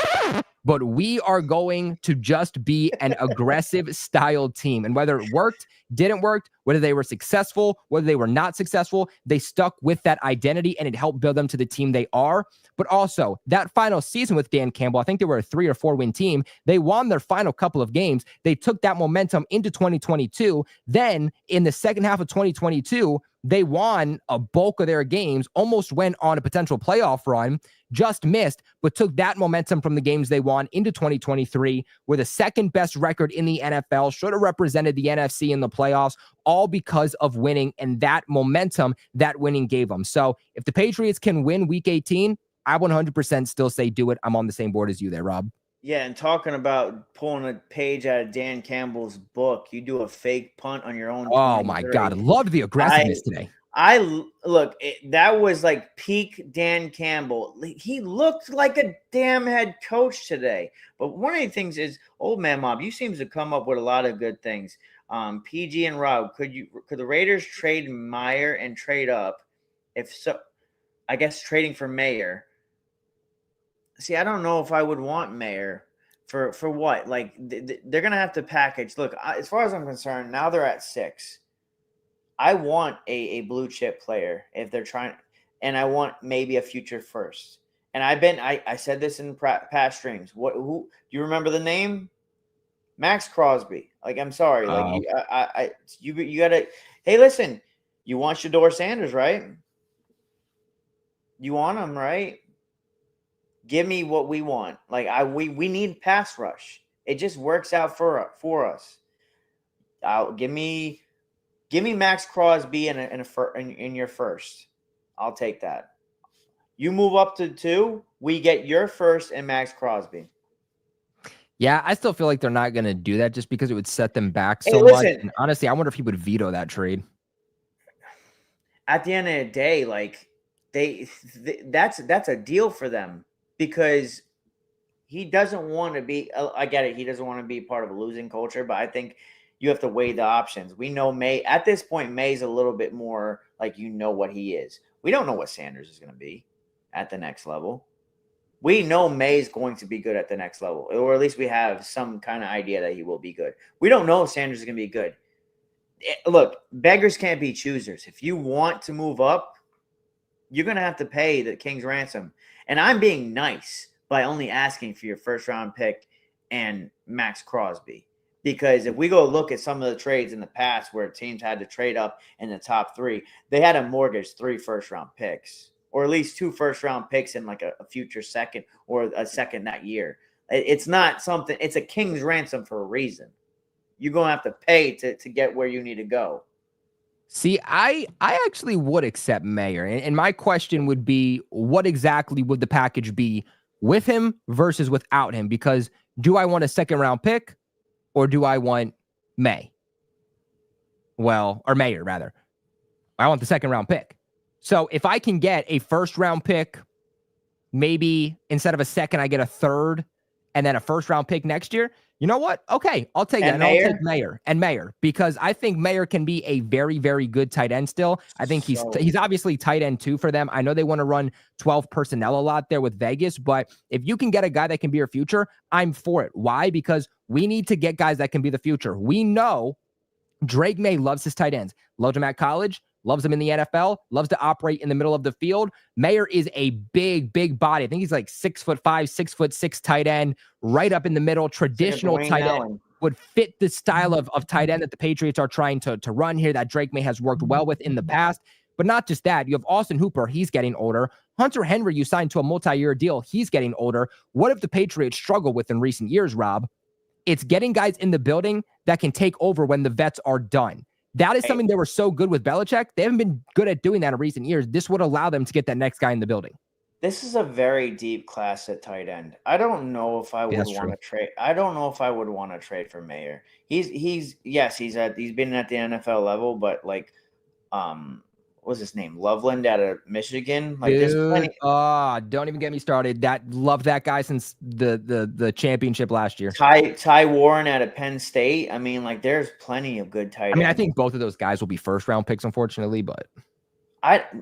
But we are going to just be an aggressive style team. And whether it worked, didn't work, whether they were successful, whether they were not successful, they stuck with that identity and it helped build them to the team they are. But also that final season with Dan Campbell, I think they were a 3 or 4 win team. They won their final couple of games. They took that momentum into 2022. Then in the second half of 2022, they won a bulk of their games, almost went on a potential playoff run, just missed, but took that momentum from the games they won into 2023 with the second best record in the NFL, should have represented the NFC in the playoffs, all because of winning and that momentum that winning gave them. So if the Patriots can win week 18, I 100% still say do it. I'm on the same board as you there, Rob. Yeah, and talking about pulling a page out of Dan Campbell's book, you do a fake punt on your own. Oh my God, loved the aggressiveness today. That was like peak Dan Campbell. He looked like a damn head coach today. But one of the things is, old man Mob, you seem to come up with a lot of good things. PG and Rob, could the Raiders trade Meyer and trade up? If so, I guess trading for Mayer. See, I don't know if I would want Mayer for what? Like they're gonna have to package. Look, as far as I'm concerned, now they're at 6. I want a blue chip player if they're trying, and I want maybe a future first. And I said this in past streams. Who do you remember the name? Max Crosby. Like, I'm sorry. Like you gotta. Hey, listen. You want Shedeur Sanders, right? You want him, right? Give me what we want. Like we need pass rush. It just works out for us. Give me Max Crosby in your first. I'll take that. You move up to 2, we get your first and Max Crosby. Yeah, I still feel like they're not going to do that just because it would set them back so much. And honestly, I wonder if he would veto that trade. At the end of the day, like that's a deal for them because he doesn't want to be. I get it. He doesn't want to be part of a losing culture, but I think you have to weigh the options. We know May at this point. May's a little bit more like what he is. We don't know what Sanders is going to be at the next level. We know May's going to be good at the next level, or at least we have some kind of idea that he will be good. We don't know if Sanders is going to be good. Look, beggars can't be choosers. If you want to move up, you're going to have to pay the king's ransom. And I'm being nice by only asking for your first round pick and Max Crosby. Because if we go look at some of the trades in the past where teams had to trade up in the top 3, they had to mortgage 3 first-round picks, or at least 2 first-round picks in like a future second or a second that year. It's not something – it's a king's ransom for a reason. You're going to have to pay to get where you need to go. See, I actually would accept Mayer. And my question would be, what exactly would the package be with him versus without him? Because do I want a second-round pick? Or do I want May? Well, or Mayer, rather. I want the second round pick. So if I can get a first round pick, maybe instead of a second, I get a third and then a first round pick next year. You know what? Okay, I'll take that. And I'll take Mayer because I think Mayer can be a very, very good tight end still. I think he's obviously tight end 2 for them. I know they want to run 12 personnel a lot there with Vegas, but if you can get a guy that can be your future, I'm for it. Why? Because we need to get guys that can be the future. We know Drake May loves his tight ends. Loves them at college, loves them in the NFL, loves to operate in the middle of the field. Mayer is a big, big body. I think he's like 6'5", 6'6" tight end, right up in the middle. Traditional tight end would fit the style of tight end that the Patriots are trying to run here that Drake May has worked well with in the past. But not just that. You have Austin Hooper. He's getting older. Hunter Henry, you signed to a multi-year deal. He's getting older. What have the Patriots struggled with in recent years, Rob? It's getting guys in the building that can take over when the vets are done. That is something they were so good with Belichick. They haven't been good at doing that in recent years. This would allow them to get that next guy in the building. This is a very deep class at tight end. I don't know if I would want to trade. I don't know if I would want to trade for Mayer. He's been at the NFL level, but like, what's his name? Loveland out of Michigan. Like, there's plenty. Don't even get me started. Loved that guy since the championship last year. Ty Warren out of Penn State. I mean, like, there's plenty of good tight ends. I think both of those guys will be first round picks, unfortunately, but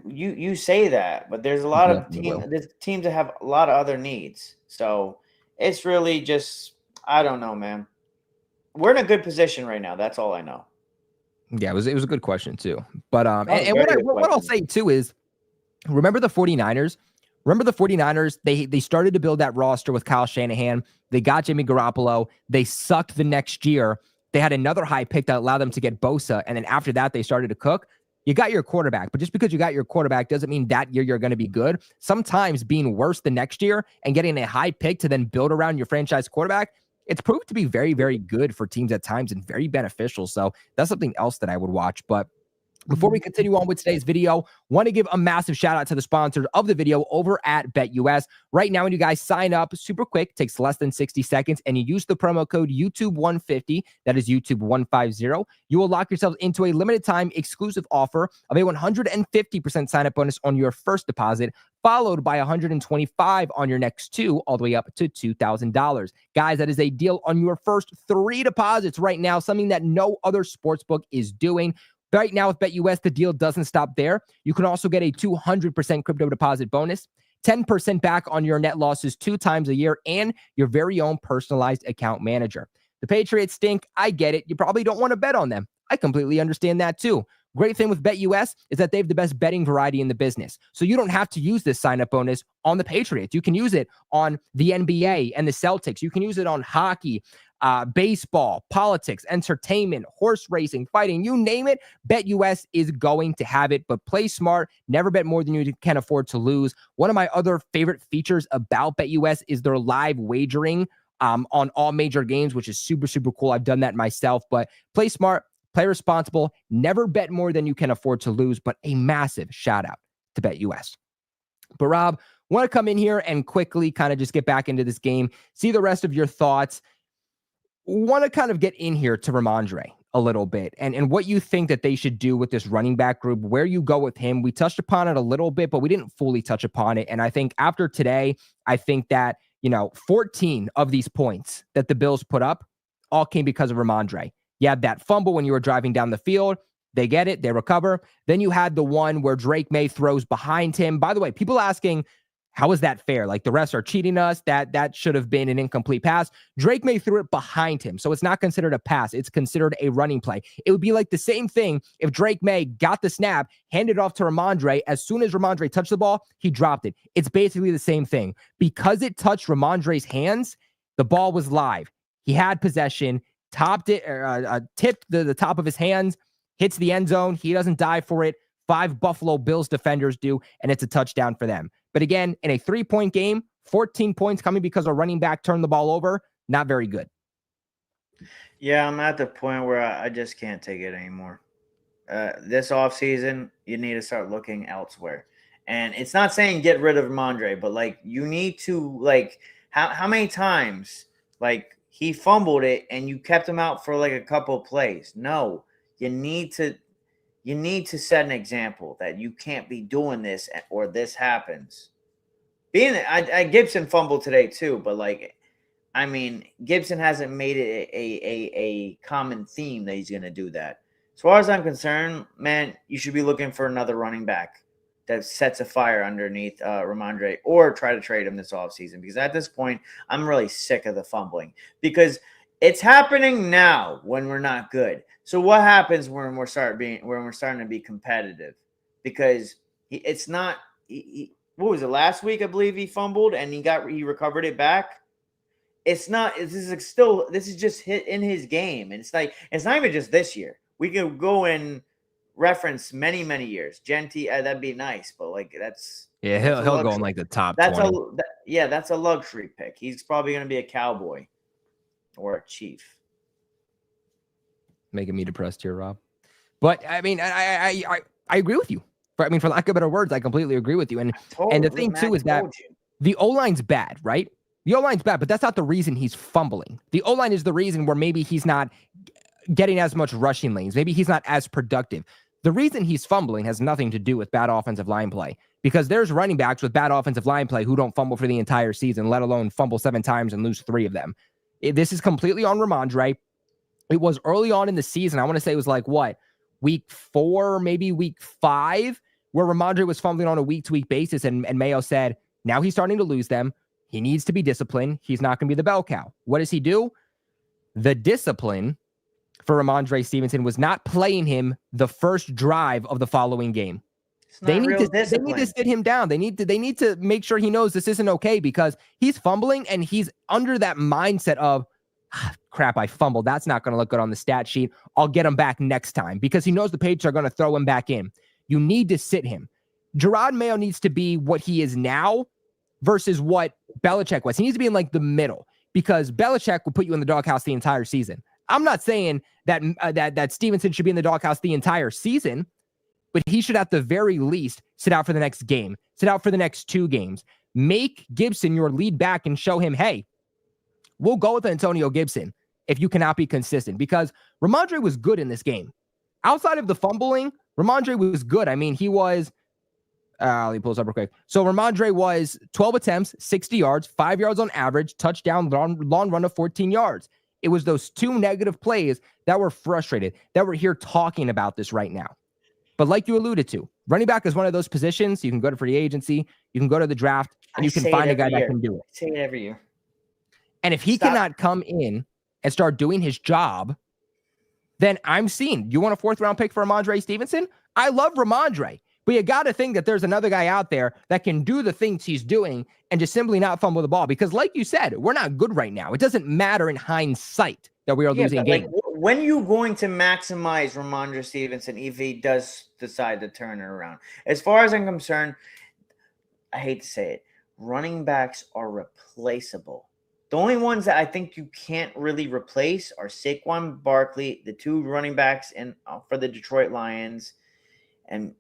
You say that, but there's a He lot of definitely will. there's teams that have a lot of other needs. So it's really just, I don't know, man. We're in a good position right now. That's all I know. Yeah, it was a good question too. But That was a and very good what I'll question. say too is, remember the 49ers? Remember the 49ers? They started to build that roster with Kyle Shanahan. They got Jimmy Garoppolo. They sucked the next year. They had another high pick that allowed them to get Bosa. And then after that, they started to cook. You got your quarterback, but just because you got your quarterback doesn't mean that year you're going to be good. Sometimes being worse the next year and getting a high pick to then build around your franchise quarterback, it's proved to be very, very good for teams at times and very beneficial. So that's something else that I would watch. But before we continue on with today's video, want to give a massive shout out to the sponsors of the video over at BetUS. Right now, when you guys sign up super quick, takes less than 60 seconds, and you use the promo code YouTube150, that is YouTube150, you will lock yourselves into a limited time exclusive offer of a 150% sign up bonus on your first deposit, followed by 125 on your next two, all the way up to $2,000. Guys, that is a deal on your first 3 deposits right now, something that no other sportsbook is doing. Right now with BetUS, the deal doesn't stop there. You can also get a 200% crypto deposit bonus, 10% back on your net losses 2 times a year, and your very own personalized account manager. The Patriots stink. I get it. You probably don't want to bet on them. I completely understand that too. Great thing with BetUS is that they have the best betting variety in the business. So you don't have to use this sign-up bonus on the Patriots. You can use it on the NBA and the Celtics. You can use it on hockey, baseball, politics, entertainment, horse racing, fighting, you name it. BetUS is going to have it, but play smart. Never bet more than you can afford to lose. One of my other favorite features about BetUS is their live wagering on all major games, which is super, super cool. I've done that myself, but play smart, play responsible, never bet more than you can afford to lose, but a massive shout out to BetUS. But Rob, want to come in here and quickly kind of just get back into this game, see the rest of your thoughts. Want to kind of get in here to Ramondre a little bit and what you think that they should do with this running back group, where you go with him. We touched upon it a little bit, but we didn't fully touch upon it. And I think after today, I think that, 14 of these points that the Bills put up all came because of Ramondre. You had that fumble when you were driving down the field. They get it. They recover. Then you had the one where Drake May throws behind him. By the way, people asking, how is that fair? Like the refs are cheating us. That should have been an incomplete pass. Drake May threw it behind him. So it's not considered a pass. It's considered a running play. It would be like the same thing if Drake May got the snap, handed it off to Ramondre. As soon as Ramondre touched the ball, he dropped it. It's basically the same thing. Because it touched Ramondre's hands, the ball was live. He had possession, tipped the top of his hands, hits the end zone. He doesn't dive for it. 5 Buffalo Bills defenders do, and it's a touchdown for them. But again, in a 3-point game, 14 points coming because a running back turned the ball over, not very good. Yeah, I'm at the point where I just can't take it anymore. This offseason, you need to start looking elsewhere. And it's not saying get rid of Ramondre, but like you need to how many times he fumbled it and you kept him out for like a couple of plays. No, you need to set an example that you can't be doing this or this happens. Gibson fumbled today too, but Gibson hasn't made it a common theme that he's going to do that. As far as I'm concerned, man, you should be looking for another running back that sets a fire underneath Ramondre, or try to trade him this offseason, because at this point, I'm really sick of the fumbling, because it's happening now when we're not good. So what happens when we're starting to be competitive? Because it's not. What was it, last week? I believe he fumbled and he recovered it back. It's not. This is just hit in his game, and it's not even just this year. We could go and reference many years. Genty, that'd be nice, but that's he'll go in like the top. That's 20. that's a luxury pick. He's probably going to be a Cowboy or a Chief. Making me depressed here, Rob. But I mean, I agree with you. For lack of better words, I completely agree with you. And the thing too is that the O-line's bad, right? The O-line's bad, but that's not the reason he's fumbling. The O-line is the reason where maybe he's not getting as much rushing lanes. Maybe he's not as productive. The reason he's fumbling has nothing to do with bad offensive line play, because there's running backs with bad offensive line play who don't fumble for the entire season, let alone fumble 7 times and lose 3 of them. This is completely on Ramondre. It was early on in the season. I want to say it was week 4, maybe week 5, where Ramondre was fumbling on a week-to-week basis, and Mayo said, now he's starting to lose them. He needs to be disciplined. He's not going to be the bell cow. What does he do? The discipline for Ramondre Stevenson was not playing him the first drive of the following game. They need to sit him down. They need to make sure he knows this isn't okay, because he's fumbling and he's under that mindset of, crap, I fumbled. That's not going to look good on the stat sheet. I'll get him back next time, because he knows the Patriots are going to throw him back in. You need to sit him. Gerard Mayo needs to be what he is now versus what Belichick was. He needs to be in like the middle, because Belichick will put you in the doghouse the entire season. I'm not saying that that Stevenson should be in the doghouse the entire season, but he should at the very least sit out for the next game, sit out for the next 2 games. Make Gibson your lead back and show him, hey, we'll go with Antonio Gibson if you cannot be consistent, because Ramondre was good in this game. Outside of the fumbling, Ramondre was good. I mean, he was, let me pull this up real quick. So Ramondre was 12 attempts, 60 yards, 5 yards on average, touchdown, long run of 14 yards. It was those 2 negative plays that were frustrated, that we're here talking about this right now. But like you alluded to, running back is one of those positions. You can go to free agency, you can go to the draft, and you can find a guy that can do it. I say it every year. And if he cannot come in and start doing his job, then I'm seeing, you want a 4th-round pick for Ramondre Stevenson? I love Ramondre, but you got to think that there's another guy out there that can do the things he's doing and just simply not fumble the ball. Because like you said, we're not good right now. It doesn't matter in hindsight that we are losing games. Like, when are you going to maximize Ramondre Stevenson if he does decide to turn it around? As far as I'm concerned, I hate to say it, running backs are replaceable. The only ones that I think you can't really replace are Saquon Barkley, the 2 running backs for the Detroit Lions, and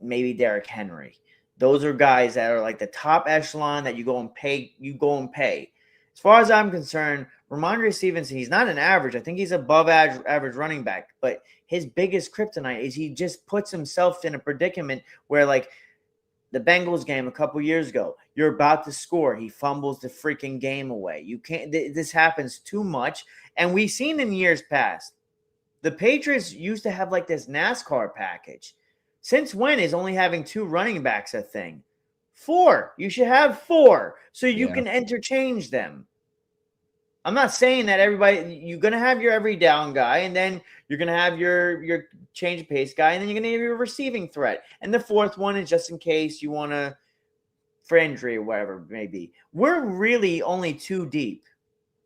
maybe Derrick Henry. Those are guys that are like the top echelon that you go and pay. As far as I'm concerned, Ramondre Stevenson, he's not an average. I think he's above average running back. But his biggest kryptonite is he just puts himself in a predicament where, like the Bengals game a couple years ago, you're about to score, he fumbles the freaking game away. You can't. This happens too much, and we've seen in years past. The Patriots used to have like this NASCAR package. Since when is only having 2 running backs a thing? 4. You should have 4 so you can interchange them. I'm not saying that you're going to have your every down guy, and then you're going to have your change pace guy, and then you're going to have your receiving threat. And the 4th one is just in case you want to, for injury or whatever it may be. We're really only 2 deep.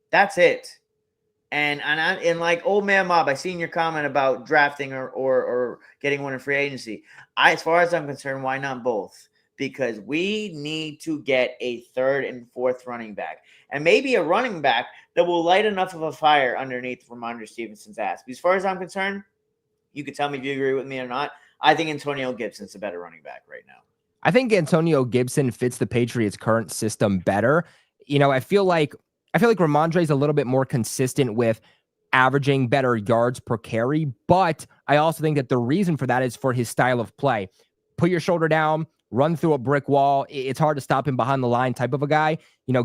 That's it. And like Old Man Mob, I seen your comment about drafting or getting one in free agency. As far as I'm concerned, why not both? Because we need to get a 3rd and 4th running back, and maybe a running back that will light enough of a fire underneath Ramondre Stevenson's ass. As far as I'm concerned, you can tell me if you agree with me or not. I think Antonio Gibson's a better running back right now. I think Antonio Gibson fits the Patriots' current system better. I feel like Ramondre is a little bit more consistent with averaging better yards per carry, but I also think that the reason for that is for his style of play. Put your shoulder down, run through a brick wall. It's hard to stop him behind the line type of a guy.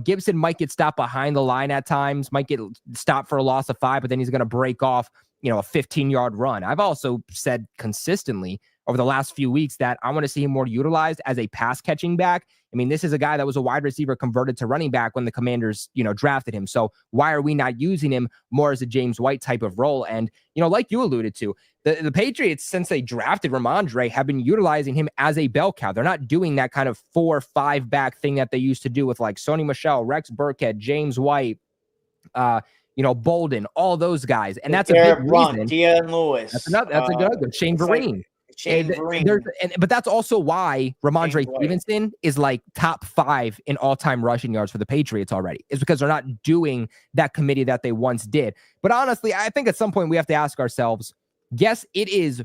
Gibson might get stopped behind the line at times, might get stopped for a loss of 5, but then he's going to break off, a 15-yard run. I've also said consistently over the last few weeks that I want to see him more utilized as a pass catching back. I mean, this is a guy that was a wide receiver converted to running back when the Commanders, drafted him. So why are we not using him more as a James White type of role? And, like you alluded to, the Patriots, since they drafted Ramondre, have been utilizing him as a bell cow. They're not doing that kind of 4-5 back thing that they used to do with like Sony Michel, Rex Burkhead, James White, Bolden, all those guys. And that's a big reason. Dion Lewis. That's a good one. Shane Vereen. But that's also why Ramondre Stevenson is like top 5 in all-time rushing yards for the Patriots already. It's because they're not doing that committee that they once did. But honestly, I think at some point we have to ask ourselves, yes, it is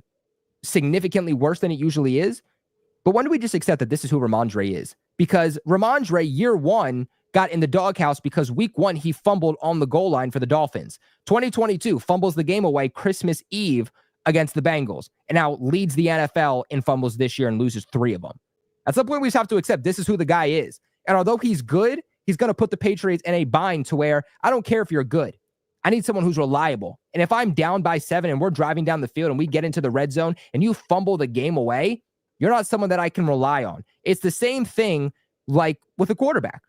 significantly worse than it usually is, but when do we just accept that this is who Ramondre is? Because Ramondre, year 1, got in the doghouse because week 1, he fumbled on the goal line for the Dolphins. 2022, fumbles the game away Christmas Eve against the Bengals, and now leads the NFL in fumbles this year and loses 3 of them. At some point, we just have to accept this is who the guy is. And although he's good, he's going to put the Patriots in a bind to where I don't care if you're good. I need someone who's reliable. And if I'm down by 7 and we're driving down the field and we get into the red zone and you fumble the game away, You're not someone that I can rely on. It's the same thing like with a quarterback.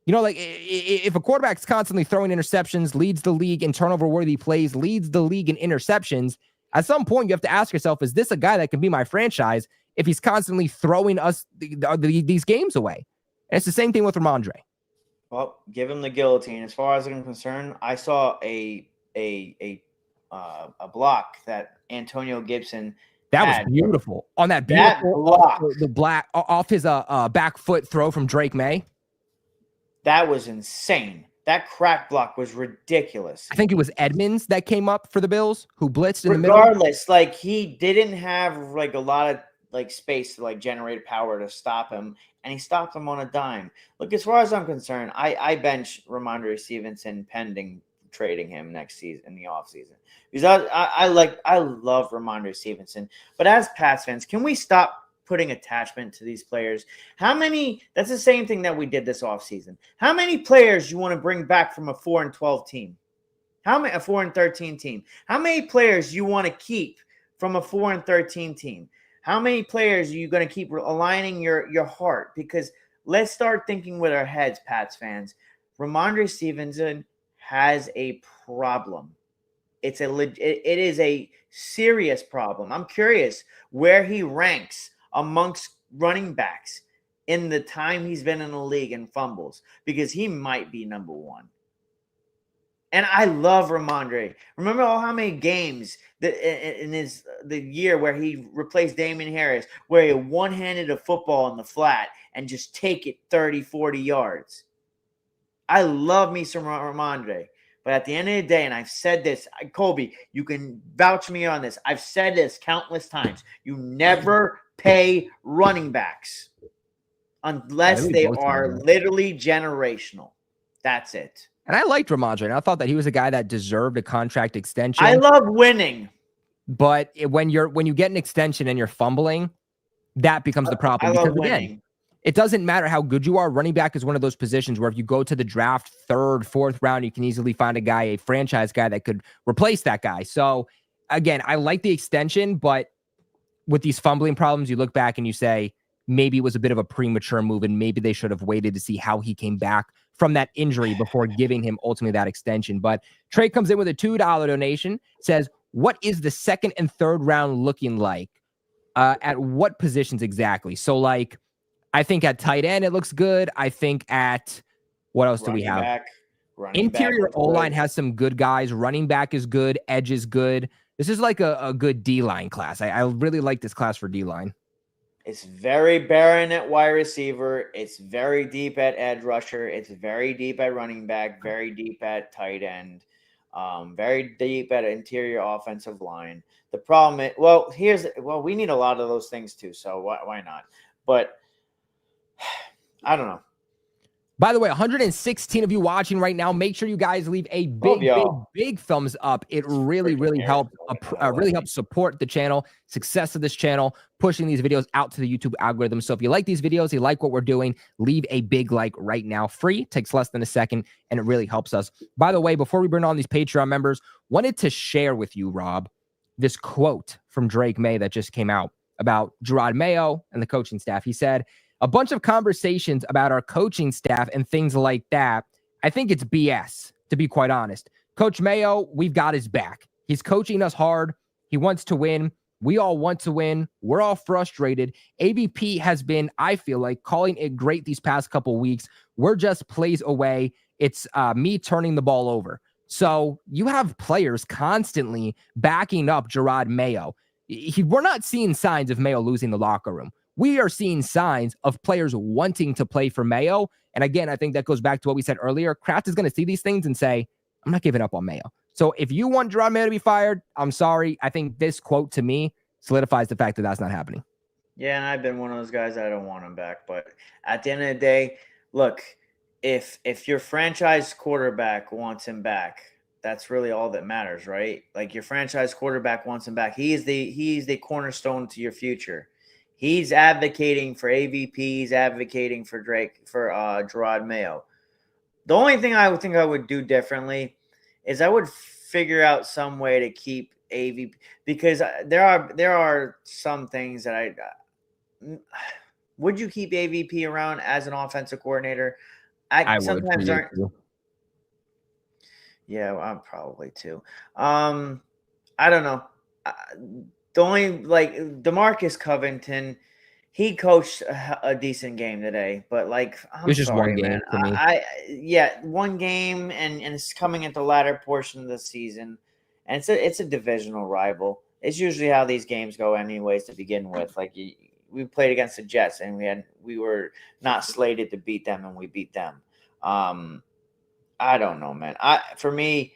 You know, like if a quarterback's constantly throwing interceptions, leads the league in turnover-worthy plays, leads the league in interceptions, at some point you have to ask yourself, is this a guy that can be my franchise if he's constantly throwing us these games away? And it's the same thing with Ramondre. Well, give him the guillotine. As far as I'm concerned, I saw a block that Antonio Gibson That had. was beautiful on that beautiful block. Off his back foot throw from Drake May. That was insane. That crack block was ridiculous. I think it was Edmonds that came up for the Bills who blitzed in the middle. Regardless, like he didn't have like a lot of like space to like generate power to stop him, and he stopped him on a dime. Look, as far as I'm concerned, I bench Ramondre Stevenson pending trading him next season in the offseason. Because I love Ramondre Stevenson. But as Pats fans, can we stop putting attachment to these players? That's the same thing that we did this offseason. How many players you want to bring back from a 4-12 team? A 4-13 team? How many players you want to keep from a 4-13 team? How many players are you going to keep aligning your heart? Because let's start thinking with our heads, Pats fans. Ramondre Stevenson has a problem. It is a serious problem. I'm curious where he ranks amongst running backs in the time he's been in the league in fumbles, because he might be number one. And I love Ramondre. Remember how many games that in the year where he replaced Damian Harris, where he one-handed a football in the flat and just take it 30, 40 yards. I love me some Ramondre. But at the end of the day, and I've said this, Colby, you can vouch me on this. I've said this countless times. You never pay running backs unless they are literally generational. That's it. And I liked Ramondre, and I thought that he was a guy that deserved a contract extension. I love winning. But when you get an extension and you're fumbling, that becomes the problem. I love winning. Again, it doesn't matter how good you are. Running back is one of those positions where if you go to the draft 3rd, 4th round, you can easily find a franchise guy that could replace that guy. So again, I like the extension, but with these fumbling problems, you look back and you say, maybe it was a bit of a premature move, and maybe they should have waited to see how he came back from that injury before giving him ultimately that extension. But Trey comes in with a $2 donation, says, what is the 2nd and 3rd round looking like? At what positions exactly? So, like, I think at tight end, it looks good. I think at what else do we have? Interior O-line has some good guys. Running back is good. Edge is good. This is like a good D-line class. I really like this class for D-line. It's very barren at wide receiver. It's very deep at edge rusher. It's very deep at running back, very deep at tight end, very deep at interior offensive line. The problem is, we need a lot of those things too, so why not? But I don't know. By the way, 116 of you watching right now. Make sure you guys leave a big thumbs up. It really helps. Really helps support the channel, success of this channel, pushing these videos out to the YouTube algorithm. So if you like these videos, you like what we're doing, leave a big like right now. Free, takes less than a second, and it really helps us. By the way, before we bring on these Patreon members, wanted to share with you, Rob, this quote from Drake May that just came out about Gerard Mayo and the coaching staff. He said, a bunch of conversations about our coaching staff and things like that. I think it's BS, to be quite honest. Coach Mayo, we've got his back. He's coaching us hard. He wants to win. We all want to win. We're all frustrated. AVP has been, I feel like, calling it great these past couple weeks. We're just plays away. It's me turning the ball over. So you have players constantly backing up Gerard Mayo. We're not seeing signs of Mayo losing the locker room. We are seeing signs of players wanting to play for Mayo. And again, I think that goes back to what we said earlier. Kraft is going to see these things and say, I'm not giving up on Mayo. So if you want Gerard Mayo to be fired, I'm sorry. I think this quote to me solidifies the fact that that's not happening. Yeah, and I've been one of those guys. I don't want him back. But at the end of the day, look, if your franchise quarterback wants him back, that's really all that matters, right? Like your franchise quarterback wants him back. He is the cornerstone to your future. He's advocating for AVP. He's advocating for Gerard Mayo. The only thing I would think I would do differently is I would figure out some way to keep AVP, because there are some things that would you keep AVP around as an offensive coordinator? I would for Sometimes you aren't. too. Yeah, I'm probably too. I don't know. The only like DeMarcus Covington, he coached a decent game today, but like It I'm was just one sorry, man. game to me. Yeah, one game, and it's coming at the latter portion of the season, and it's a divisional rival. It's usually how these games go, anyways, to begin with. Like we played against the Jets, and we were not slated to beat them, and we beat them. I don't know, man. For me,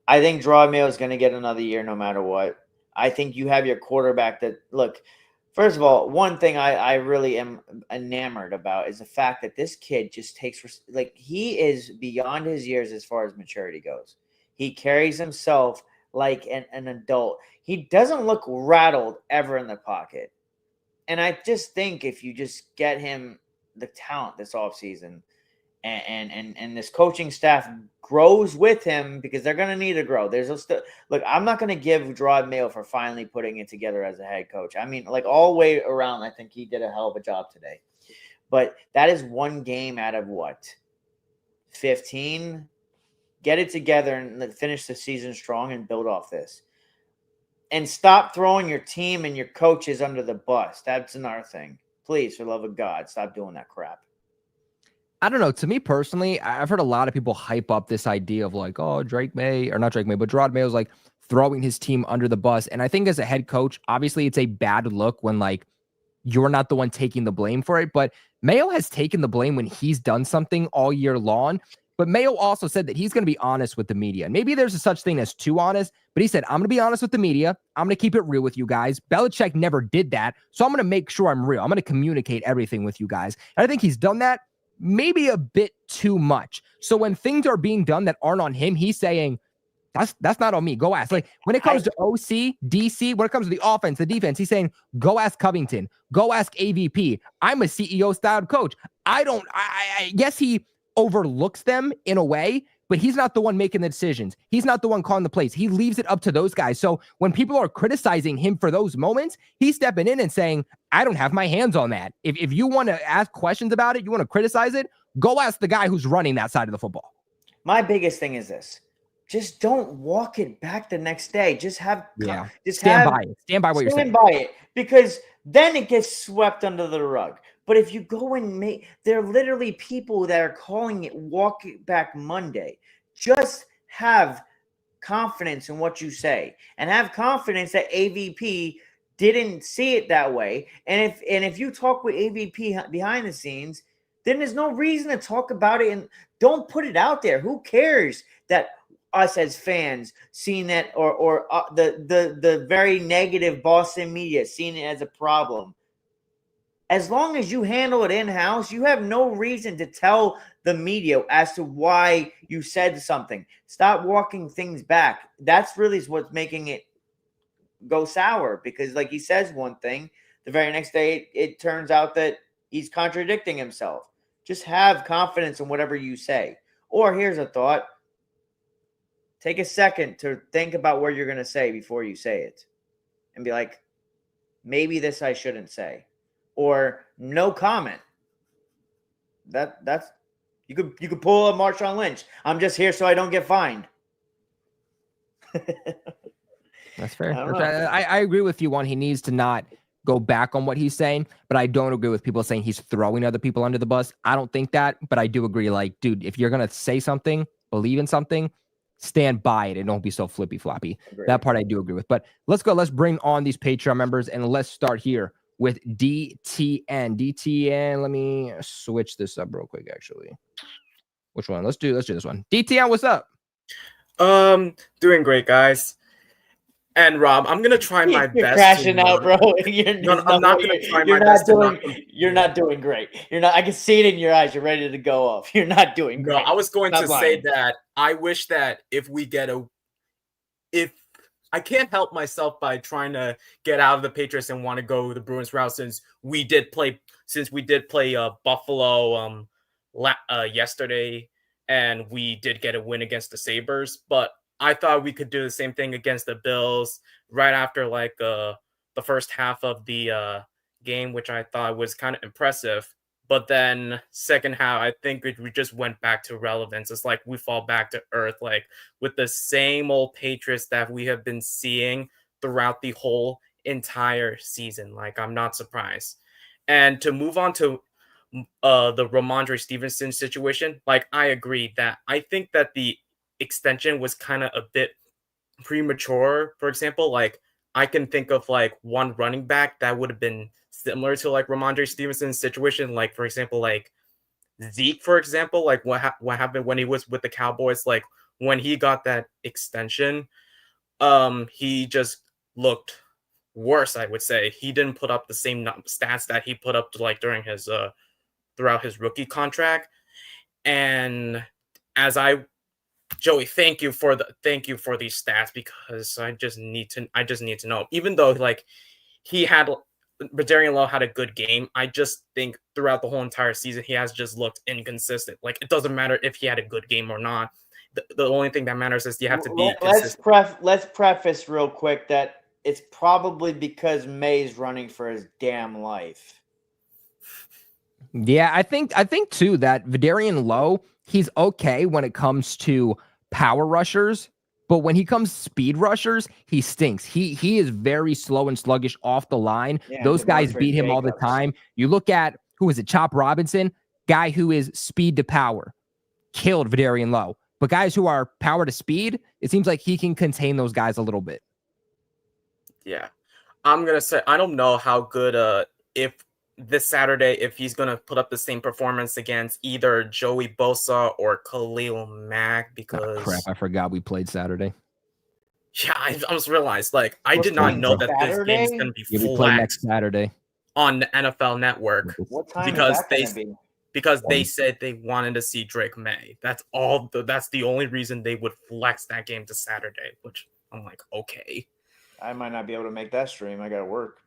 I think Draw Mail is going to get another year no matter what. I think you have your quarterback that look. First of all, one thing I really am enamored about is the fact that this kid just takes like he is beyond his years as far as maturity goes. He carries himself like an adult. He doesn't look rattled ever in the pocket. And I just think if you just get him the talent this offseason, and this coaching staff grows with him because they're going to need to grow. Look, I'm not going to give Gerard Mayo for finally putting it together as a head coach. I mean, like all the way around, I think he did a hell of a job today. But that is one game out of what? 15? Get it together and finish the season strong and build off this. And stop throwing your team and your coaches under the bus. That's another thing. Please, for the love of God, stop doing that crap. I don't know. To me personally, I've heard a lot of people hype up this idea of like, oh, Drake May, or not Drake May, but Gerard Mayo's like throwing his team under the bus. And I think as a head coach, obviously it's a bad look when like you're not the one taking the blame for it. But Mayo has taken the blame when he's done something all year long. But Mayo also said that he's going to be honest with the media. And maybe there's a such thing as too honest, but he said, I'm going to be honest with the media. I'm going to keep it real with you guys. Belichick never did that. So I'm going to make sure I'm real. I'm going to communicate everything with you guys. And I think he's done that maybe a bit too much. So when things are being done that aren't on him, he's saying, that's not on me. Go ask. Like when it comes to OC, DC, when it comes to the offense, the defense, he's saying, go ask Covington, go ask AVP. I'm a CEO styled coach. I guess he overlooks them in a way, but he's not the one making the decisions. He's not the one calling the plays. He leaves it up to those guys. So when people are criticizing him for those moments, he's stepping in and saying, I don't have my hands on that. If you want to ask questions about it, you want to criticize it, go ask the guy who's running that side of the football. My biggest thing is this. Just don't walk it back the next day. Just have stand by it. Stand by what you're saying. Stand by it, because then it gets swept under the rug. But if you go and there are literally people that are calling it walk it back Monday. Just have confidence in what you say and have confidence that AVP didn't see it that way. And if you talk with AVP behind the scenes, then there's no reason to talk about it, and don't put it out there. Who cares that us as fans seeing that, or the very negative Boston media seeing it as a problem? As long as you handle it in-house, you have no reason to tell the media as to why you said something. Stop walking things back. That's really what's making it go sour, because like he says one thing, the very next day it turns out that he's contradicting himself. Just have confidence in whatever you say. Or here's a thought. Take a second to think about what you're going to say before you say it. And be like, maybe this I shouldn't say. Or no comment. That's you could pull a Marshawn Lynch. I'm just here so I don't get fined. That's fair. I agree with you on he needs to not go back on what he's saying, but I don't agree with people saying he's throwing other people under the bus. I don't think that, but I do agree. Like, dude, if you're going to say something, believe in something, stand by it and don't be so flippy floppy. Agreed. That part I do agree with. But let's go. Let's bring on these Patreon members and let's start here with DTN. DTN, let me switch this up real quick, actually. Which one? Let's do this one. DTN, what's up? Doing great, guys. And Rob, I'm gonna try my best. You're crashing out, bro. I'm not gonna try my best. You're not doing great. You're not. I can see it in your eyes. You're ready to go off. You're not doing great. No, I was going to say that I wish that if I can't help myself by trying to get out of the Patriots and want to go the Bruins route, since we did play Buffalo yesterday, and we did get a win against the Sabres, but I thought we could do the same thing against the Bills right after the first half of the game, which I thought was kind of impressive. But then second half, I think we just went back to relevance. It's like we fall back to earth, like with the same old Patriots that we have been seeing throughout the whole entire season. Like, I'm not surprised. And to move on to the Ramondre Stevenson situation, like, I agree that I think that the extension was kind of a bit premature. For example, like, I can think of like one running back that would have been similar to like Ramondre Stevenson's situation. Like, for example, like Zeke, for example, like what happened when he was with the Cowboys, like when he got that extension, he just looked worse, I would say. He didn't put up the same stats that he put up to, like, during his throughout his rookie contract. And as Joey, thank you for these stats, because I just need to know. Even though like Badarian Lowe had a good game, I just think throughout the whole entire season he has just looked inconsistent. Like, it doesn't matter if he had a good game or not. The only thing that matters is you have to be consistent. Let's preface real quick that it's probably because May's running for his damn life. Yeah, I think too that Vidarian Lowe, he's okay when it comes to power rushers, but when he comes speed rushers, he stinks. He is very slow and sluggish off the line. Yeah, those guys beat him all the time. You look at, who is it, Chop Robinson, guy who is speed to power, killed Vidarian Lowe. But guys who are power to speed, it seems like he can contain those guys a little bit. Yeah. I'm going to say, I don't know how good, if this Saturday, if he's going to put up the same performance against either Joey Bosa or Khalil Mack, because... Oh, crap, I forgot we played Saturday. Yeah, I just realized, like, I did not know that this game is going to be we play next Saturday on the NFL Network. What time is that going to be? Because they said they wanted to see Drake May. That's the only reason they would flex that game to Saturday, which I'm like, okay. I might not be able to make that stream. I got to work.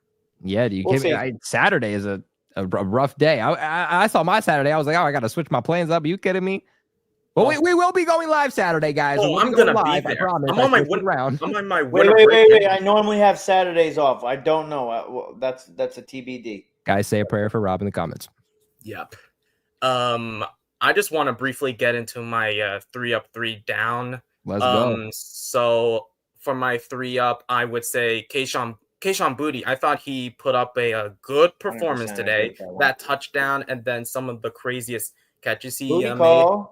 Yeah, do you give me Saturday is a rough day. I saw my Saturday. I was like, oh, I got to switch my plans up. Are you kidding me? Well, we will be going live Saturday, guys. Oh, I'm going to be there. I promise. I'm on my winter break. Wait. I normally have Saturdays off. I don't know. That's a TBD. Guys, say a prayer for Rob in the comments. Yep. I just want to briefly get into my 3 up, 3 down. Let's go. So for my 3 up, I would say Kayshon Boutte. I thought he put up a good performance today. That touchdown and then some of the craziest catches he made.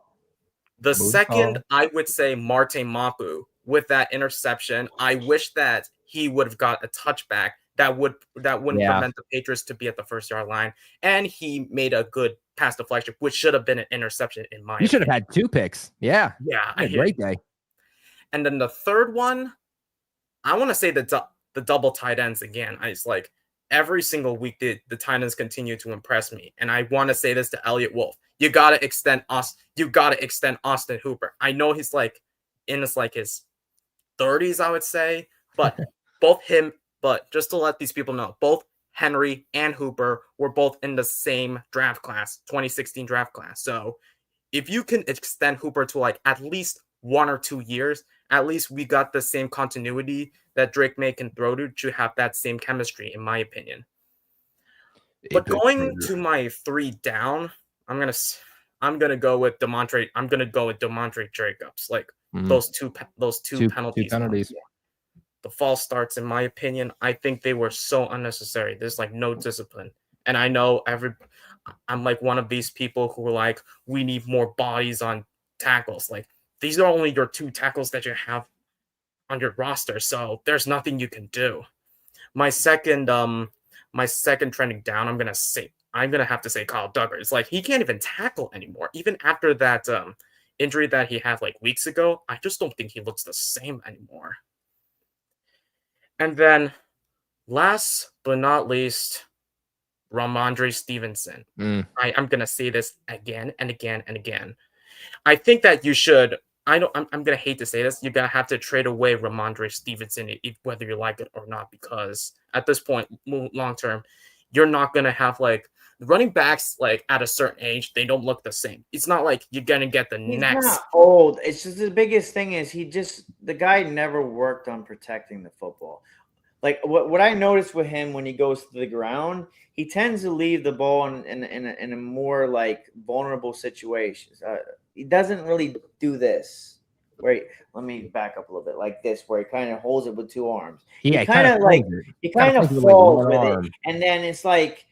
The second, I would say Marte Mapu with that interception. I wish that he would have got a touchback that wouldn't prevent the Patriots to be at the 1-yard line. And he made a good pass deflection, which should have been an interception in my opinion. You should have had 2 picks. Yeah. Yeah. A great day. And then the third one, I want to say the double tight ends again. It's like every single week the tight ends continue to impress me. And I want to say this to Elliott Wolf. You gotta extend Austin Hooper. I know he's like in his 30s, I would say, but but just to let these people know, both Henry and Hooper were both in the same draft class, 2016 draft class. So if you can extend Hooper to at least 1 or 2 years, at least we got the same continuity that Drake May can throw to have that same chemistry, in my opinion. But going to my 3 down, I'm gonna go with Demontre. I'm gonna go with Demontre Jacobs. Those two penalties. The false starts, in my opinion, I think they were so unnecessary. There's no discipline, and I know I'm one of these people who are like, we need more bodies on tackles. These are only your 2 tackles that you have on your roster, so there's nothing you can do. My second trending down, I'm gonna have to say Kyle Duggar. It's he can't even tackle anymore. Even after that injury that he had weeks ago, I just don't think he looks the same anymore. And then last but not least, Ramondre Stevenson. I'm gonna say this again and again and again. I think that you should. I'm gonna hate to say this. You're gonna have to trade away Ramondre Stevenson, whether you like it or not, because at this point, long term, you're not gonna have running backs at a certain age. They don't look the same. It's not like you're gonna get the next. He's not old. It's just the biggest thing is the guy never worked on protecting the football. like what I noticed with him when he goes to the ground, he tends to leave the ball in a more like vulnerable situations. He doesn't really do this. Wait, let me back up a little bit, like this, where he kind of holds it with two arms. Yeah, He kind of like he kind of with falls one with arm. it, and then it's like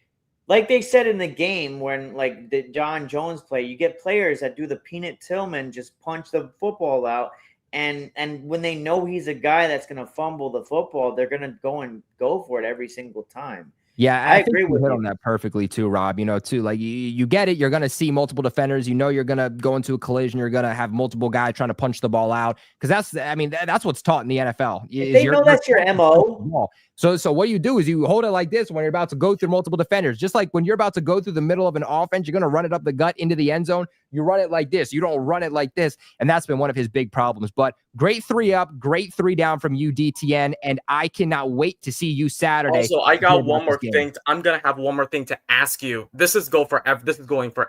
they said in the game when like the John Jones play, you get players that do the Peanut Tillman, just punch the football out. And when they know he's a guy that's going to fumble the football, they're going to go for it every single time. Yeah, I think agree you with hit you. on that perfectly too, Rob. Too, like you get it. You're going to see multiple defenders. You're going to go into a collision. You're going to have multiple guys trying to punch the ball out because that's what's taught in the NFL. If they know that's your MO. So what you do is you hold it like this when you're about to go through multiple defenders. Just like when you're about to go through the middle of an offense, you're going to run it up the gut into the end zone. You run it like this. You don't run it like this. And that's been one of his big problems. But great 3 up, great 3 down from you, DTN. And I cannot wait to see you Saturday. Also, I got one more thing. I'm going to have one more thing to ask you. This is going for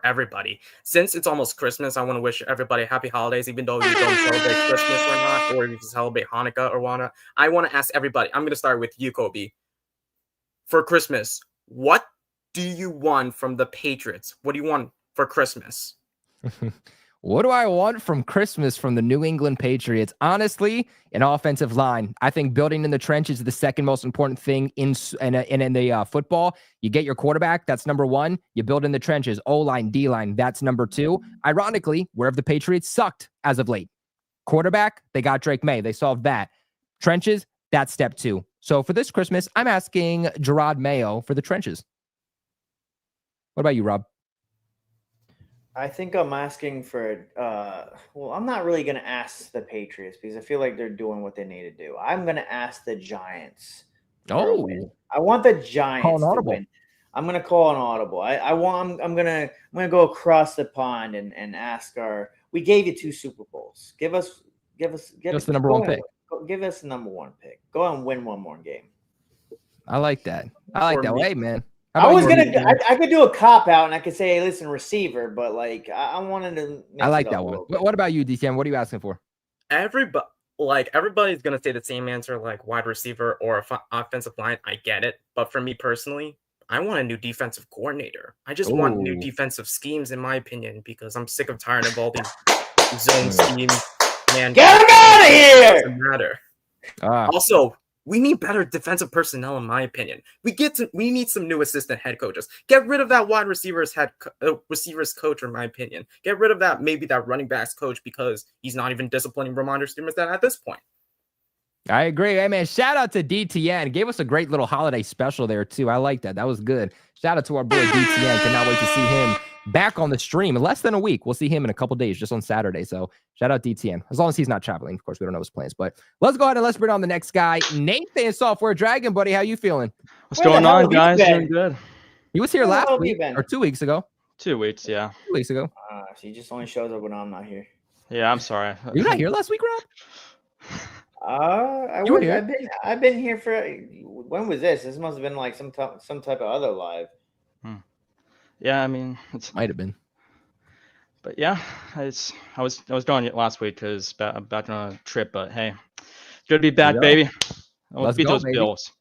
everybody. Since it's almost Christmas, I want to wish everybody happy holidays, even though you don't celebrate Christmas or not, or if you celebrate Hanukkah or whatnot. I want to ask everybody. I'm going to start with you, Kobe. For Christmas, what do you want from the Patriots? What do you want for Christmas? What do I want from Christmas from the New England Patriots? Honestly, an offensive line. I think building in the trenches is the second most important thing in the football. You get your quarterback, that's number 1. You build in the trenches, O-line, D-line, that's number 2. Ironically, where have the Patriots sucked as of late? Quarterback, they got Drake May. They solved that. Trenches, that's step 2. So for this Christmas, I'm asking Gerard Mayo for the trenches. What about you, Rob? I think I'm asking for I'm not really going to ask the Patriots because I feel like they're doing what they need to do. I'm going to ask the Giants. Oh, I want the Giants to win. I'm going to call an audible. I'm going to go across the pond and ask we gave you 2 Super Bowls. Give us the number 1 pick. Give us the number 1 pick. Go out and win one more game. I like that. Hey, man. I could do a cop out and I could say, hey, listen, receiver, but like I wanted to. I like that one. What about you, DTM? What are you asking for? Everybody's gonna say the same answer, like wide receiver or offensive line. I get it, but for me personally, I want a new defensive coordinator. I just want new defensive schemes, in my opinion, because I'm sick of tired of all these zone schemes. Man, get him out of here! Doesn't matter. Also, we need better defensive personnel, in my opinion. We need some new assistant head coaches. Get rid of that wide receivers coach, in my opinion. Get rid of that running backs coach because he's not even disciplining Ramondre Stevenson at this point. I agree. Hey, man, shout out to DTN. Gave us a great little holiday special there, too. I like that. That was good. Shout out to our boy DTN. Cannot wait to see him back on the stream in less than a week. We'll see him in a couple days, just on Saturday. So shout out DTN. As long as he's not traveling. Of course, we don't know his plans. But let's go ahead and let's bring on the next guy. Nathan, Software Dragon, buddy. How you feeling? What's going on, guys? Doing good. He was here last week or 2 weeks ago. 2 weeks, yeah. 2 weeks ago. So he just only shows up when I'm not here. Yeah, I'm sorry. You're not here last week, Rob? I've been here for when was this? This must have been like some type of other live. Yeah, I mean, it might have been. But yeah, I was gone last week because back on a trip. But hey, good to be back, baby. Let's beat those Bills.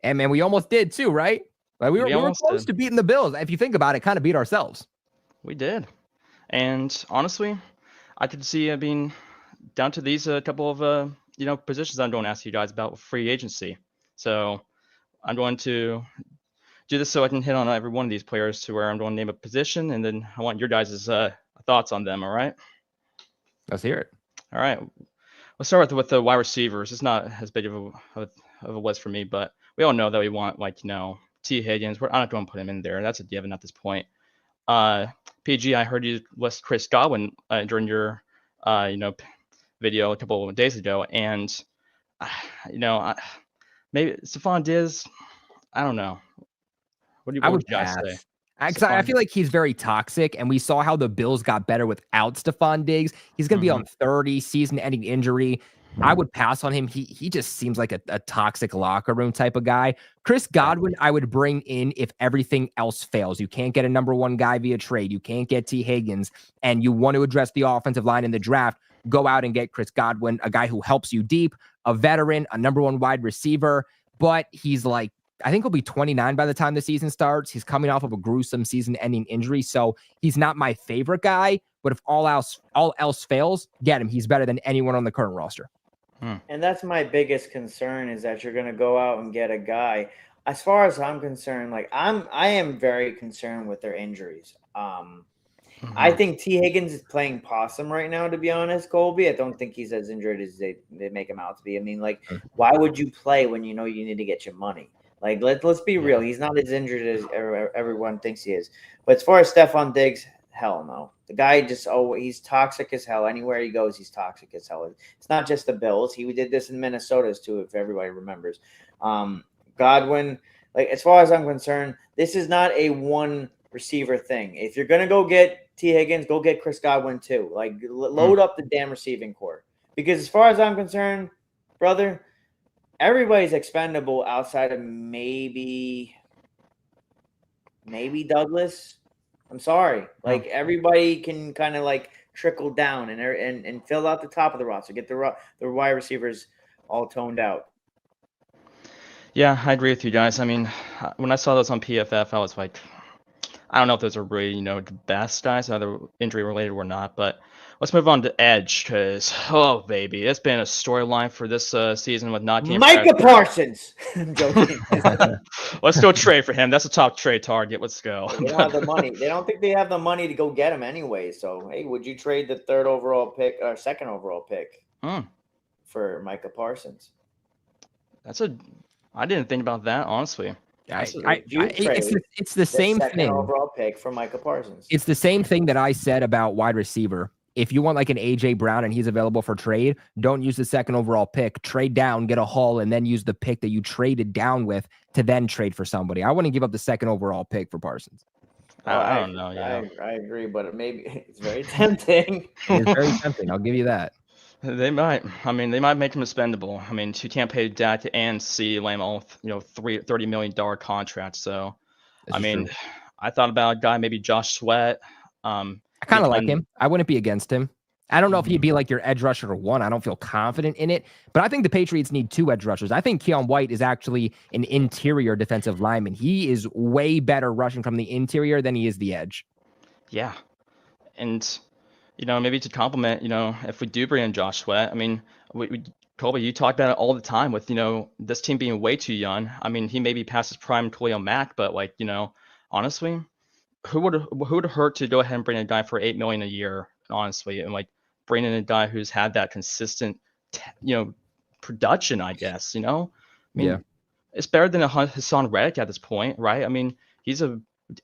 And man, we almost did too, right? Like we were close to beating the Bills. If you think about it, kind of beat ourselves. We did, and honestly, I could see being down to these couple of positions I'm going to ask you guys about free agency. So I'm going to do this so I can hit on every one of these players to where I'm going to name a position, and then I want your guys' thoughts on them. All right? Let's hear it. All right. Let's start with the wide receivers. It's not as big of a list for me, but we all know that we want T. Higgins. I'm not going to put him in there. That's a given at this point. PG, I heard you list Chris Godwin during your video a couple of days ago, and maybe Stephon Diggs. I don't know. What would you guys say? I feel like he's very toxic, and we saw how the Bills got better without Stephon Diggs. He's going to be on 30 season-ending injury. I would pass on him. He just seems like a toxic locker room type of guy. Chris Godwin, I would bring in if everything else fails. You can't get a number 1 guy via trade. You can't get T. Higgins, and you want to address the offensive line in the draft. Go out and get Chris Godwin, a guy who helps you deep, a veteran, a number 1 wide receiver. but he's like, I think he'll be 29 by the time the season starts. He's coming off of a gruesome season-ending injury, so he's not my favorite guy. But if all else fails, get him. He's better than anyone on the current roster. And that's my biggest concern is that you're going to go out and get a guy. As far as I'm concerned, like I am very concerned with their injuries. I think T. Higgins is playing possum right now, to be honest, Colby. I don't think he's as injured as they make him out to be. I mean, like, why would you play when you know you need to get your money? Like, let's be real. He's not as injured as everyone thinks he is. But as far as Stephon Diggs, hell no. The guy he's toxic as hell. Anywhere he goes, he's toxic as hell. It's not just the Bills. He did this in Minnesota too, if everybody remembers. Godwin, like, as far as I'm concerned, this is not a one receiver thing. If you're going to go get T. Higgins, go get Chris Godwin too. Like, load up the damn receiving core. Because as far as I'm concerned, brother, everybody's expendable outside of maybe Douglas. I'm sorry. Like, everybody can kind of like trickle down and fill out the top of the roster, get the wide receivers all toned out. Yeah, I agree with you guys. I mean, when I saw those on PFF, I was like, I don't know if those are really, the best guys, either injury related or not. But let's move on to edge, because baby, it's been a storyline for this season with not getting Micah Parsons. I'm joking. Let's go trade for him. That's a top trade target. Let's go. They don't have the money. They don't think they have the money to go get him anyway. So hey, would you trade the third overall pick or second overall pick for Micah Parsons? I didn't think about that, honestly. It's the same thing. Overall pick for Micah Parsons. It's the same thing that I said about wide receiver. If you want like an AJ Brown and he's available for trade, don't use the second overall pick. Trade down, get a haul, and then use the pick that you traded down with to then trade for somebody. I wouldn't give up the second overall pick for Parsons. I don't know. Yeah, I agree, but maybe it's very tempting. It's very tempting. I'll give you that. They might. I mean, they might make him expendable. I mean, you can't pay Dak and CeeDee Lamb all, $30 million contracts. So, I mean, true. I thought about a guy, maybe Josh Sweat. I kind of like him. I wouldn't be against him. I don't know if he'd be like your edge rusher or one. I don't feel confident in it. But I think the Patriots need two edge rushers. I think Keon White is actually an interior defensive lineman. He is way better rushing from the interior than he is the edge. Yeah. And maybe to complement, if we do bring in Josh Sweat, I mean, Colby, you talk about it all the time with, this team being way too young. I mean, he may be past his prime Khalil Mack, but honestly, who would hurt to go ahead and bring in a guy for $8 million a year, honestly, and like bring in a guy who's had that consistent, production, I guess, I mean, it's better than a Hassan Reddick at this point, right? I mean, he's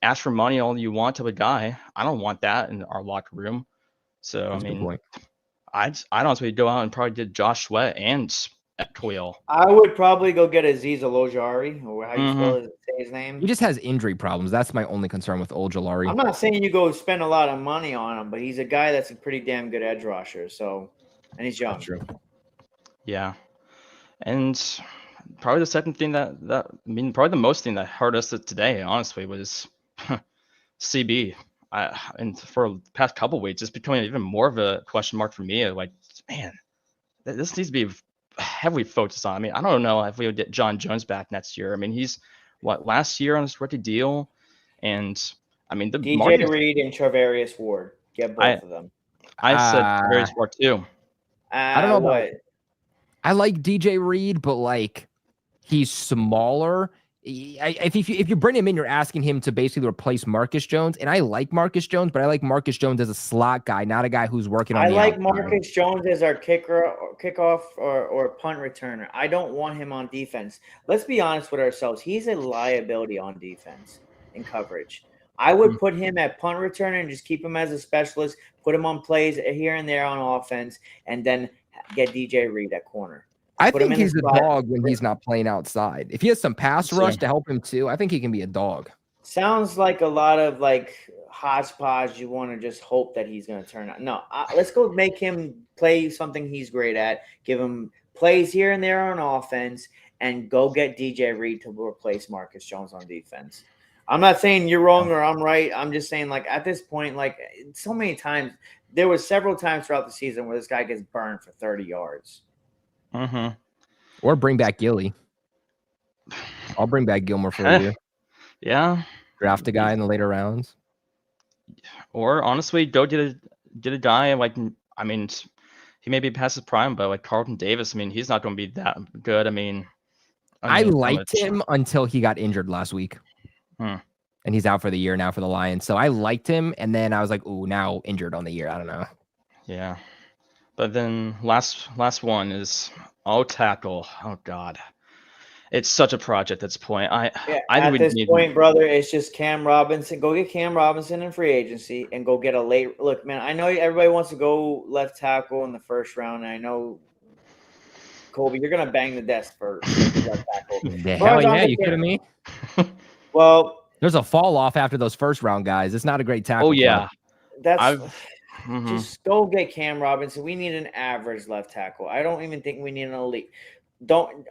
ask for money all you want to a guy. I don't want that in our locker room. So, that's, I mean, I'd honestly go out and probably get Josh Sweat and Khalil. I would probably go get Azeez Ojulari, or how you say his name. He just has injury problems. That's my only concern with Ojulari. I'm not saying you go spend a lot of money on him, but he's a guy that's a pretty damn good edge rusher. So, and he's young. True. Yeah, and probably the second thing probably the most thing that hurt us today, honestly, was CB. And for the past couple of weeks, it's becoming even more of a question mark for me. Like, man, this needs to be heavily focused on. I mean, I don't know if we would get John Jones back next year. I mean, he's last year on his rookie deal, and I mean the DJ Reed and Charvarius Ward. Get both of them. I said Charvarius Ward too. I don't know what. I like DJ Reed, but like he's smaller. If you bring him in, you're asking him to basically replace Marcus Jones, and I like Marcus Jones, but I like Marcus Jones as a slot guy, not a guy who's working on. I like Marcus Jones as our kickoff or punt returner. I don't want him on defense. Let's be honest with ourselves. He's a liability on defense in coverage. I would put him at punt returner and just keep him as a specialist. Put him on plays here and there on offense, and then get DJ Reed at corner. I think he's a dog when he's not playing outside. If he has some pass rush to help him too, I think he can be a dog. Sounds like a lot of like hodgepodge. You want to just hope that he's going to turn out. No, let's go make him play something he's great at. Give him plays here and there on offense, and go get DJ Reed to replace Marcus Jones on defense. I'm not saying you're wrong or I'm right. I'm just saying, like, at this point, like, so many times, there was several times throughout the season where this guy gets burned for 30 yards. Or bring back Gilly. I'll bring back Gilmore for a year. Yeah. Draft a guy in the later rounds. Or honestly, go get a guy like, I mean, he may be past his prime, but like Carlton Davis, I mean, he's not going to be that good. I from liked him until he got injured last week. And he's out for the year now for the Lions. So I liked him, and then I was like, ooh, now injured on the year. I don't know. Yeah. But then last one is tackle. Oh God. It's such a project at this point. At this point, brother, it's just Cam Robinson. Go get Cam Robinson in free agency and go get a late look, man. I know everybody wants to go left tackle in the first round. And I know, Colby, you're gonna bang the desk for left tackle. Hell yeah, you kidding me? Well, there's a fall off after those first round guys. It's not a great tackle. Oh yeah, that's just go get Cam Robinson. We need an average left tackle. I don't even think we need an elite.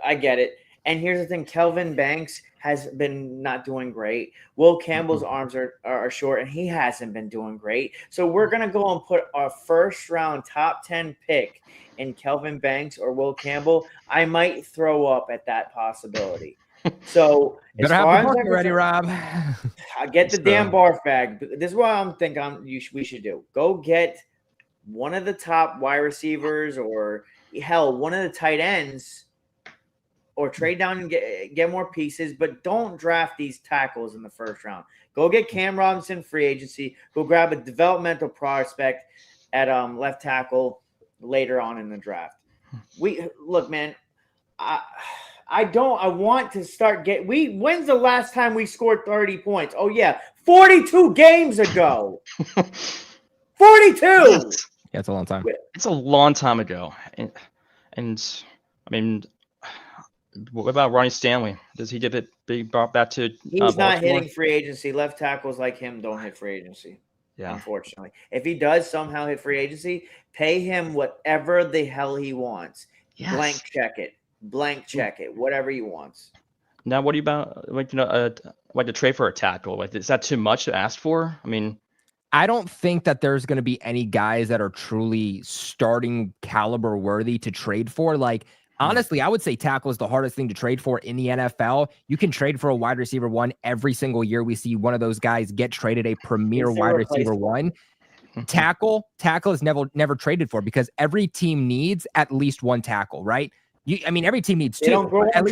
I get it. And here's the thing: Kelvin Banks has been not doing great. Will Campbell's arms are short, and he hasn't been doing great. So we're gonna go and put our first round top 10 pick in Kelvin Banks or Will Campbell. I might throw up at that possibility. So better have the book ready, Rob. I get the damn barf bag. This is what I'm thinking we should do. Go get one of the top wide receivers, or hell, one of the tight ends. Or trade down and get more pieces, but don't draft these tackles in the first round. Go get Cam Robinson free agency. Go grab a developmental prospect at left tackle later on in the draft. Look, man. I want to start when's the last time we scored 30 points? Oh yeah, 42 games ago. 42. Yeah, it's a long time. It's a long time ago, and I mean. What about Ronnie Stanley? Does he get it brought back to? He's not hitting free agency. Left tackles like him don't hit free agency. Yeah, unfortunately. If he does somehow hit free agency, pay him whatever the hell he wants. Yes. Blank check it. Whatever he wants. Now, what about like a trade for a tackle? Like, is that too much to ask for? I mean, I don't think that there's going to be any guys that are truly starting caliber worthy to trade for. Like. Honestly, I would say tackle is the hardest thing to trade for in the NFL. You can trade for a wide receiver one every single year. We see one of those guys get traded, a premier wide receiver one. Tackle is never traded for because every team needs at least one tackle, right? Every team needs two. Don't grow at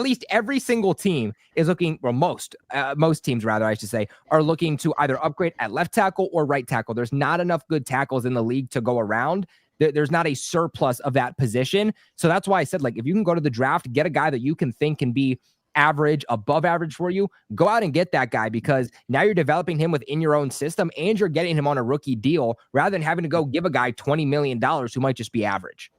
least every single team is looking, well, most teams, rather, I should say, are looking to either upgrade at left tackle or right tackle. There's not enough good tackles in the league to go around. There's not a surplus of that position. So that's why I said, like, if you can go to the draft, get a guy that you can think can be average, above average for you, go out and get that guy because now you're developing him within your own system and you're getting him on a rookie deal rather than having to go give a guy $20 million who might just be average.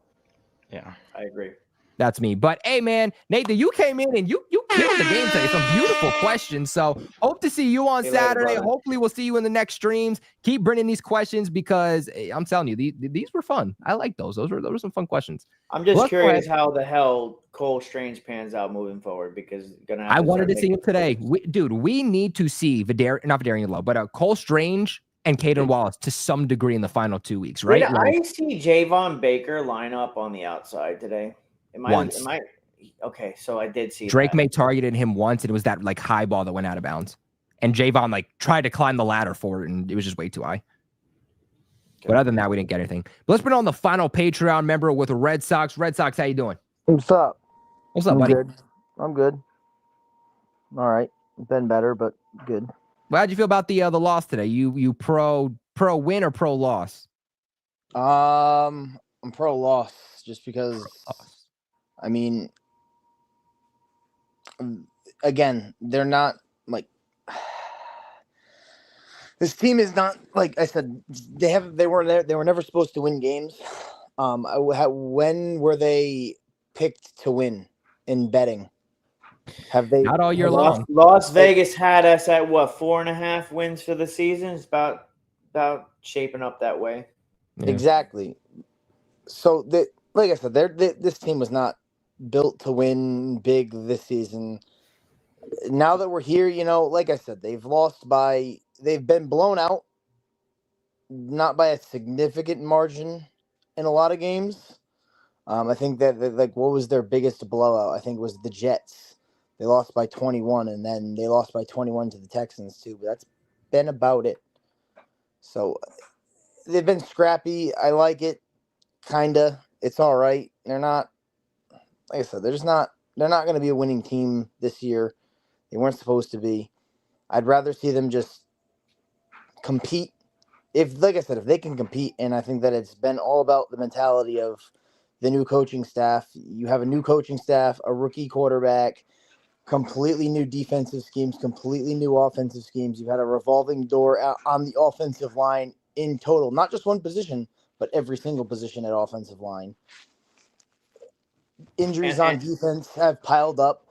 Yeah, I agree. That's me. But hey, man, Nathan, you came in and you killed the game today. Some beautiful questions. So hope to see you on Saturday. Later, hopefully we'll see you in the next streams. Keep bringing these questions because I'm telling you, these were fun. I like those. Those were some fun questions. I'm just curious how the hell Cole Strange pans out moving forward because I wanted to see him today. We need to see not Vidarian Lowe, but Cole Strange and Caden Wallace to some degree in the final 2 weeks, right? I see Javon Baker line up on the outside today. Okay, so I did see Drake May targeted him once, and it was that like high ball that went out of bounds. And Javon like tried to climb the ladder for it, and it was just way too high. Okay. But other than that, we didn't get anything. But let's put on the final Patreon member with the Red Sox. Red Sox, how you doing? What's up? What's up, buddy? Good. I'm good. All right. Been better, but good. Well, how'd you feel about the loss today? You pro win or pro loss? I'm pro loss just because. I mean, again, they're not like this team is not like I said. They were never supposed to win games. When were they picked to win in betting? Have they not all year long? Las Vegas had us at what 4.5 wins for the season. It's about shaping up that way. Yeah. Exactly. So like I said, this team was not built to win big this season. Now that we're here, like I said, they've been blown out, not by a significant margin in a lot of games. I think that like what was their biggest blowout? I think it was the Jets. They lost by 21, and then they lost by 21 to the Texans too. But that's been about it. So they've been scrappy. I like it, kinda. It's all right. They're not, like I said, they're not going to be a winning team this year. They weren't supposed to be. I'd rather see them just compete. Like I said, if they can compete, and I think that it's been all about the mentality of the new coaching staff. You have a new coaching staff, a rookie quarterback, completely new defensive schemes, completely new offensive schemes. You've had a revolving door on the offensive line in total, not just one position, but every single position at offensive line. Injuries on defense have piled up.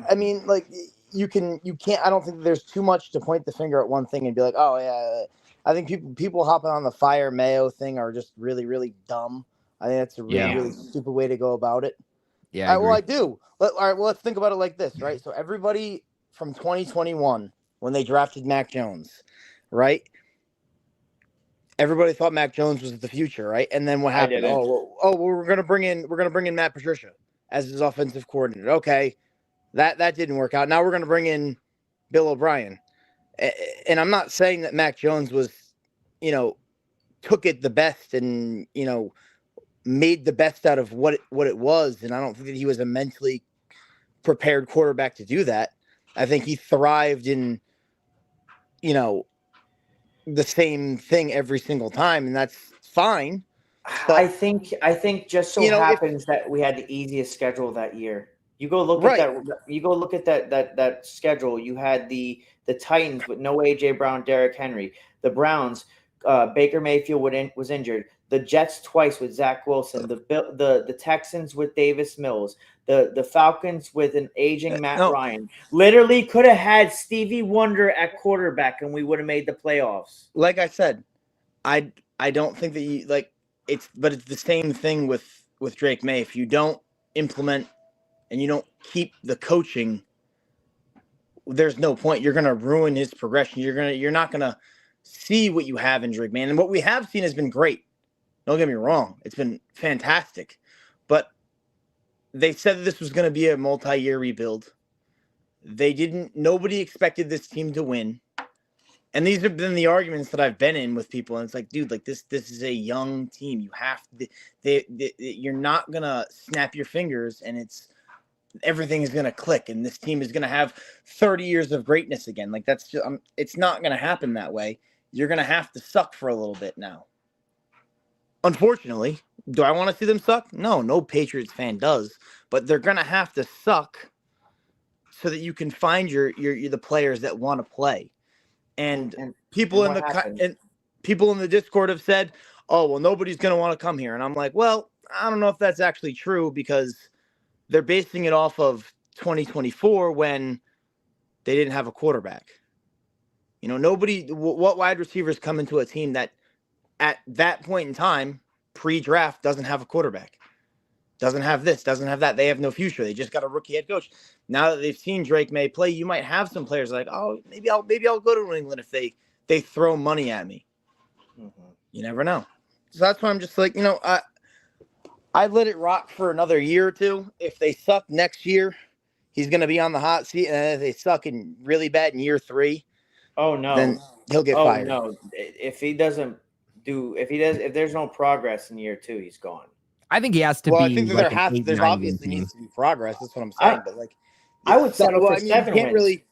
I mean, like you can't. I don't think there's too much to point the finger at one thing and be like, oh yeah. I think people hopping on the fire Mayo thing are just really, really dumb. I think that's a really, really stupid way to go about it. Yeah, I agree. Well, I do. All right, well, let's think about it like this, right? So everybody from 2021, when they drafted Mac Jones, right? Everybody thought Mac Jones was the future, right? And then what happened? We're gonna bring in Matt Patricia as his offensive coordinator. Okay, that didn't work out. Now we're gonna bring in Bill O'Brien. And I'm not saying that Mac Jones was, took it the best and, made the best out of what it was. And I don't think that he was a mentally prepared quarterback to do that. I think he thrived in, the same thing every single time. And that's fine. But I think just so happens that we had the easiest schedule that year. You go look at that. You go look at that schedule. You had the Titans with no A.J. Brown, Derrick Henry. The Browns, Baker Mayfield was injured. The Jets twice with Zach Wilson. The Texans with Davis Mills. The Falcons with an aging Matt Ryan. Literally could have had Stevie Wonder at quarterback, and we would have made the playoffs. Like I said, I don't think that you like it's, but it's the same thing with Drake May. If you don't implement and you don't keep the coaching, there's no point. You're going to ruin his progression. You're not going to see what you have in Drake May. And what we have seen has been great. Don't get me wrong. It's been fantastic. But they said that this was going to be a multi-year rebuild. Nobody expected this team to win. And these have been the arguments that I've been in with people. And it's like, dude, like this is a young team. You have to, you're not going to snap your fingers and everything is going to click and this team is going to have 30 years of greatness again. Like that's just, it's not going to happen that way. You're going to have to suck for a little bit now. Unfortunately, do I want to see them suck? No Patriots fan does, but they're going to have to suck so that you can find the players that want to play. And people in the Discord have said, oh, well, nobody's going to want to come here. And I'm like, well, I don't know if that's actually true because they're basing it off of 2024 when they didn't have a quarterback. What wide receivers come into a team that at that point in time, pre-draft, doesn't have a quarterback, doesn't have this, doesn't have that. They have no future. They just got a rookie head coach. Now that they've seen Drake May play, you might have some players like, oh, maybe I'll go to New England if they throw money at me. Mm-hmm. You never know. So that's why I'm just like, I'd let it rock for another year or two. If they suck next year, he's going to be on the hot seat. And if they suck really bad in year 3, then he'll get fired. No, if there's no progress in year 2, he's gone. I think he has to be. Well, I think that there obviously needs to be progress. That's what I'm saying. But like, I would settle for 7 wins. Really.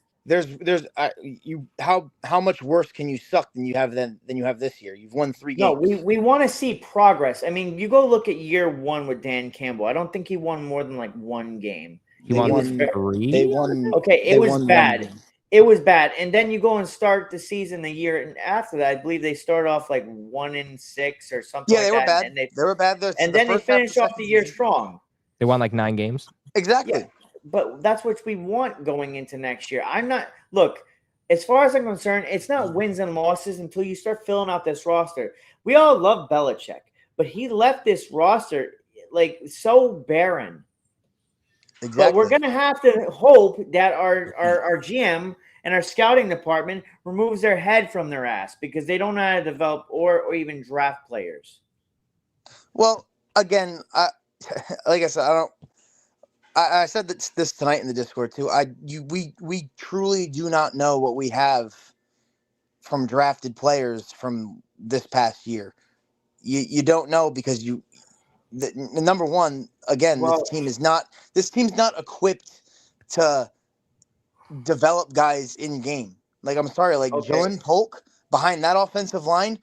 How much worse can you suck than you have this year? You've won 3 games. No, we want to see progress. I mean, you go look at year 1 with Dan Campbell. I don't think he won more than like 1 game. He won 3. They won. Okay, it was bad. It was bad. And then you go and start the season the year and after that. I believe they started off like 1-6 or something. Yeah, they were bad. They were bad. And then they finished off the year strong. They won like 9 games. Exactly. Yeah. But that's what we want going into next year. As far as I'm concerned, it's not wins and losses until you start filling out this roster. We all love Belichick, but he left this roster like so barren. Exactly. But we're going to have to hope that our GM and our scouting department removes their head from their ass because they don't know how to develop or even draft players. Well, again, like I said, I said this tonight in the Discord too. We truly do not know what we have from drafted players from this past year. You don't know because number one, again, Well- this team's not equipped to develop guys in game. Like, I'm sorry, like Okay. Dylan Polk behind that offensive line,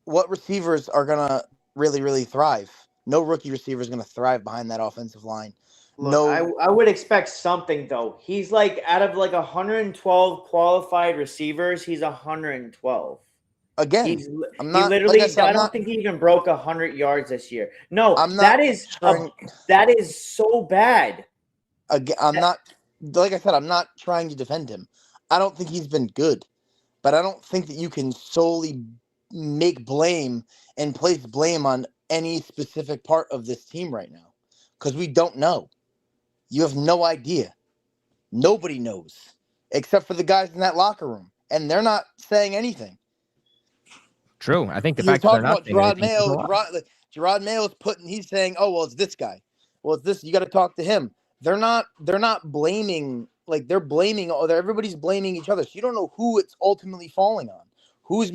what receivers are gonna really, really thrive? No rookie receiver is gonna thrive behind that offensive line. Look, No, I would expect something though. He's like out of like 112 qualified receivers, he's 112. again, He I'm not. literally. Like I said, I don't think he even broke 100 yards this year. No, I'm not that is trying- that is so bad. Again, I'm not. Like I said, I'm not trying to defend him. I don't think he's been good, but I don't think that you can solely make blame and place blame on any specific part of this team right now because we don't know. You have no idea. Nobody knows except for the guys in that locker room, and they're not saying anything. True. I think the You're fact that they're talking not about saying Gerard anything says a lot. Mayo. Gerard Mayo's he's saying, "Oh well, it's this guy. Well, it's this. You got to talk to him." They're not blaming. Like, they're blaming. Everybody's blaming each other. So you don't know who it's ultimately falling on. Who's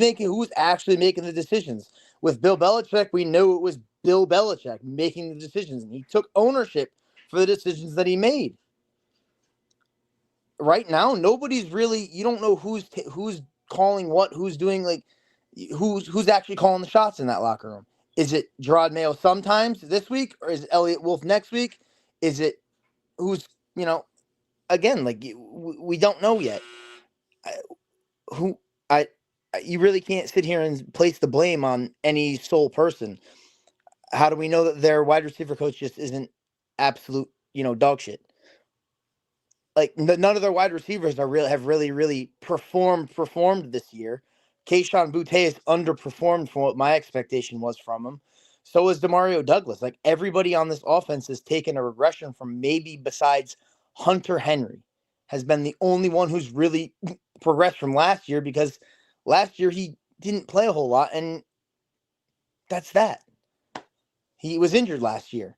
actually making the decisions? With Bill Belichick, we knew it was Bill Belichick making the decisions, and he took ownership for the decisions that he made. Right now, nobody's really. You don't know who's calling what, who's doing, like, who's actually calling the shots in that locker room. Is it Gerard Mayo sometimes this week, or is it Elliott Wolf next week? Is it who's, again, like, we don't know yet. You really can't sit here and place the blame on any sole person. How do we know that their wide receiver coach just isn't absolute, dog shit? Like, none of their wide receivers have really performed this year. Kayshon Boutte has underperformed from what my expectation was from him. So is Demario Douglas. Like, everybody on this offense has taken a regression from, maybe besides Hunter Henry, has been the only one who's really progressed from last year, because last year he didn't play a whole lot, and that's that. He was injured last year.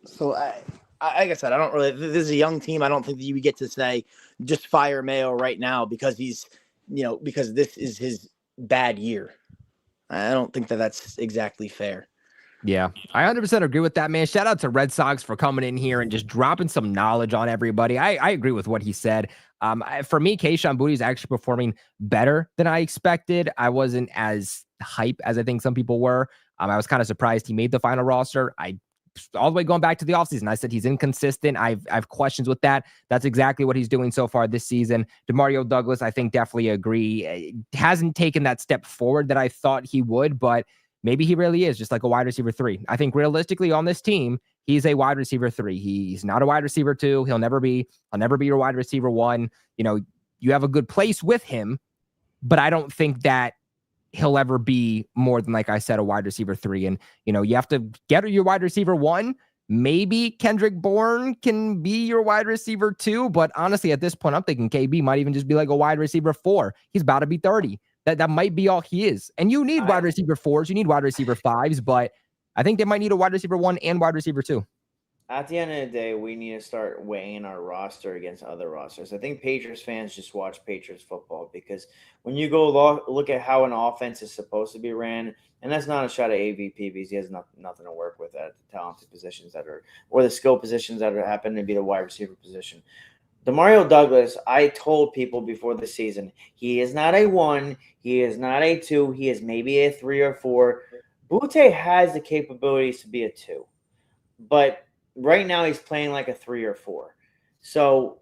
So, like I said, I don't really. This is a young team. I don't think that you get to say just fire Mayo right now because he's, because this is his bad year. I don't think that that's exactly fair. Yeah, I 100% agree with that, man. Shout out to Red Sox for coming in here and just dropping some knowledge on everybody. I agree with what he said. For me, Kayshon Boutte is actually performing better than I expected. I wasn't as hype as I think some people were. I was kind of surprised he made the final roster. All the way going back to the offseason, I said he's inconsistent. I've questions with that. That's exactly what he's doing so far this season. Demario Douglas, I think, definitely agree. Hasn't taken that step forward that I thought he would, but maybe he really is just like a wide receiver 3. I think realistically on this team, he's a wide receiver 3. He's not a wide receiver 2. He'll never be your wide receiver 1. You have a good place with him, but I don't think that he'll ever be more than, like I said, a wide receiver 3. And, you have to get your wide receiver 1. Maybe Kendrick Bourne can be your wide receiver 2. But honestly, at this point, I'm thinking KB might even just be like a wide receiver 4. He's about to be 30. That might be all he is. And you need wide receiver 4s. You need wide receiver 5s. But I think they might need a wide receiver 1 and wide receiver 2. At the end of the day, we need to start weighing our roster against other rosters. I think Patriots fans just watch Patriots football, because when you go look at how an offense is supposed to be ran, and that's not a shot at AVP because he has nothing to work with at the talented positions or the skill positions that happen to be the wide receiver position. Demario Douglas, I told people before the season, he is not a 1, he is not a 2, he is maybe a 3 or 4. Boutte has the capabilities to be a 2, but right now he's playing like a 3 or 4. So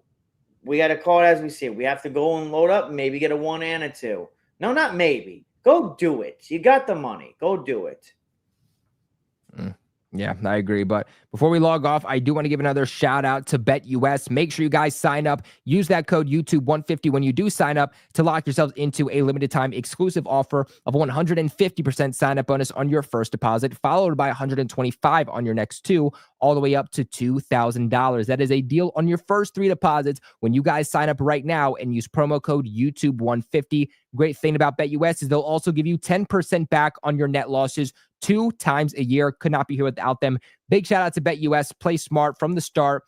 we got to call it as we see it. We have to go and load up and maybe get a 1 and a 2. No, not maybe. Go do it. You got the money. Go do it. Yeah, I agree. But before we log off, I do want to give another shout out to BetUS. Make sure you guys sign up. Use that code YouTube150 when you do sign up to lock yourselves into a limited time exclusive offer of 150% sign up bonus on your first deposit, followed by 125 on your next 2. all the way up to $2,000. That is a deal on your first 3 deposits when you guys sign up right now and use promo code YouTube150. Great thing about BetUS is they'll also give you 10% back on your net losses 2 times a year. Could not be here without them. Big shout out to BetUS. Play smart from the start.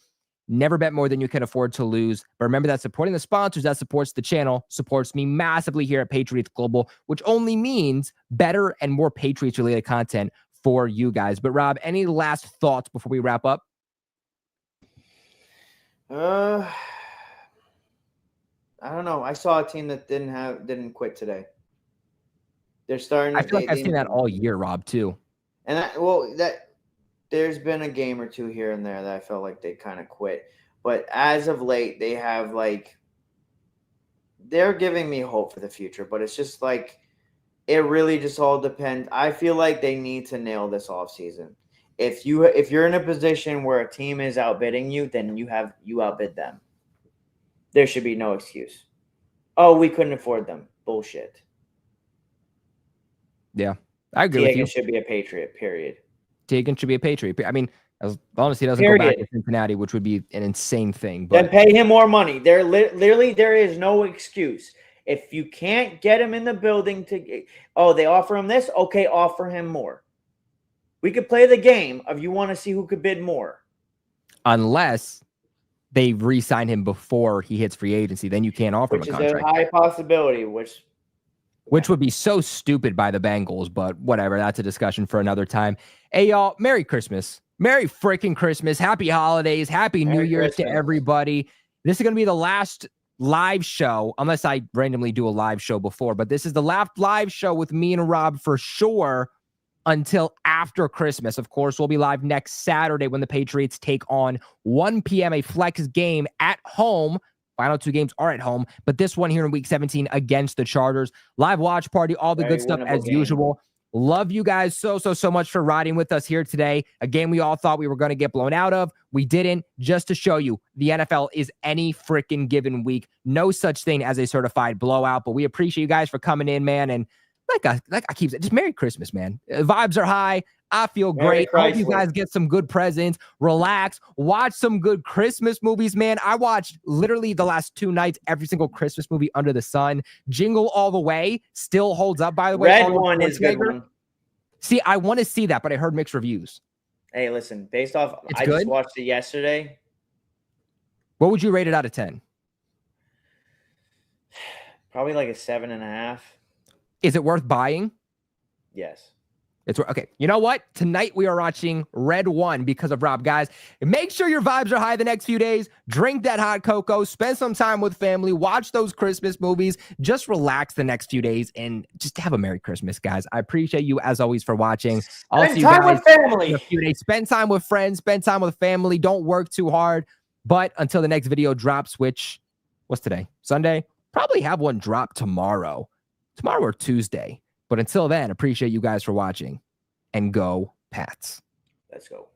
Never bet more than you can afford to lose. But remember that supporting the sponsors, that supports the channel, supports me massively here at Patriots Global, which only means better and more Patriots-related content for you guys. But Rob, any last thoughts before we wrap up? I don't know. I saw a team that didn't quit today. They're starting. I feel like I've seen that all year, Rob, too. And there's been a game or two here and there that I felt like they kind of quit. But as of late, they have they're giving me hope for the future. But it's just it really just all depends. I feel like they need to nail this offseason. If you're in a position where a team is outbidding you, then you outbid them. There should be no excuse. Oh, we couldn't afford them. Bullshit. Yeah, I agree with you. Should be a Patriot, period. Teagan should be a Patriot. I mean, as long as he doesn't go back to Cincinnati, which would be an insane thing. But then pay him more money. Literally, there is no excuse. If you can't get him in the building they offer him this, okay, offer him more. We could play the game of you want to see who could bid more. Unless they re-sign him before he hits free agency, then you can't offer him a contract. Which is a high possibility, which would be so stupid by the Bengals, but whatever. That's a discussion for another time. Hey, y'all, Merry Christmas. Merry freaking Christmas. Happy holidays. Happy New Year to everybody. This is going to be the last live show, unless I randomly do a live show before, but this is the last live show with me and Rob for sure until after Christmas. Of course, we'll be live next Saturday when the Patriots take on 1 p.m. a flex game at home. Final 2 games are at home, but this one here in week 17 against the Chargers. Live watch party, all the good stuff as usual. Love you guys so much for riding with us here today. A game we all thought we were going to get blown out of. We didn't. Just to show you, the NFL is any freaking given week. No such thing as a certified blowout, but we appreciate you guys for coming in, man. And like I keep saying, just Merry Christmas, man. Vibes are high. I feel great. I hope you guys get some good presents, relax, watch some good Christmas movies, man. I watched literally the last 2 nights, every single Christmas movie under the sun. Jingle All the Way still holds up, by the way. Red one is good one. See, I want to see that, but I heard mixed reviews. Hey, listen, based off, I just watched it yesterday. What would you rate it out of 10? Probably like a 7.5. Is it worth buying? Yes. It's okay. You know what? Tonight we are watching Red 1 because of Rob, guys. Make sure your vibes are high the next few days. Drink that hot cocoa. Spend some time with family. Watch those Christmas movies. Just relax the next few days and just have a Merry Christmas, guys. I appreciate you as always for watching. I'll see you guys with family. in a few days. Spend time with friends. Spend time with family. Don't work too hard. But until the next video drops, which what's today? Sunday. Probably have one drop tomorrow or Tuesday. But until then, appreciate you guys for watching, and go Pats. Let's go.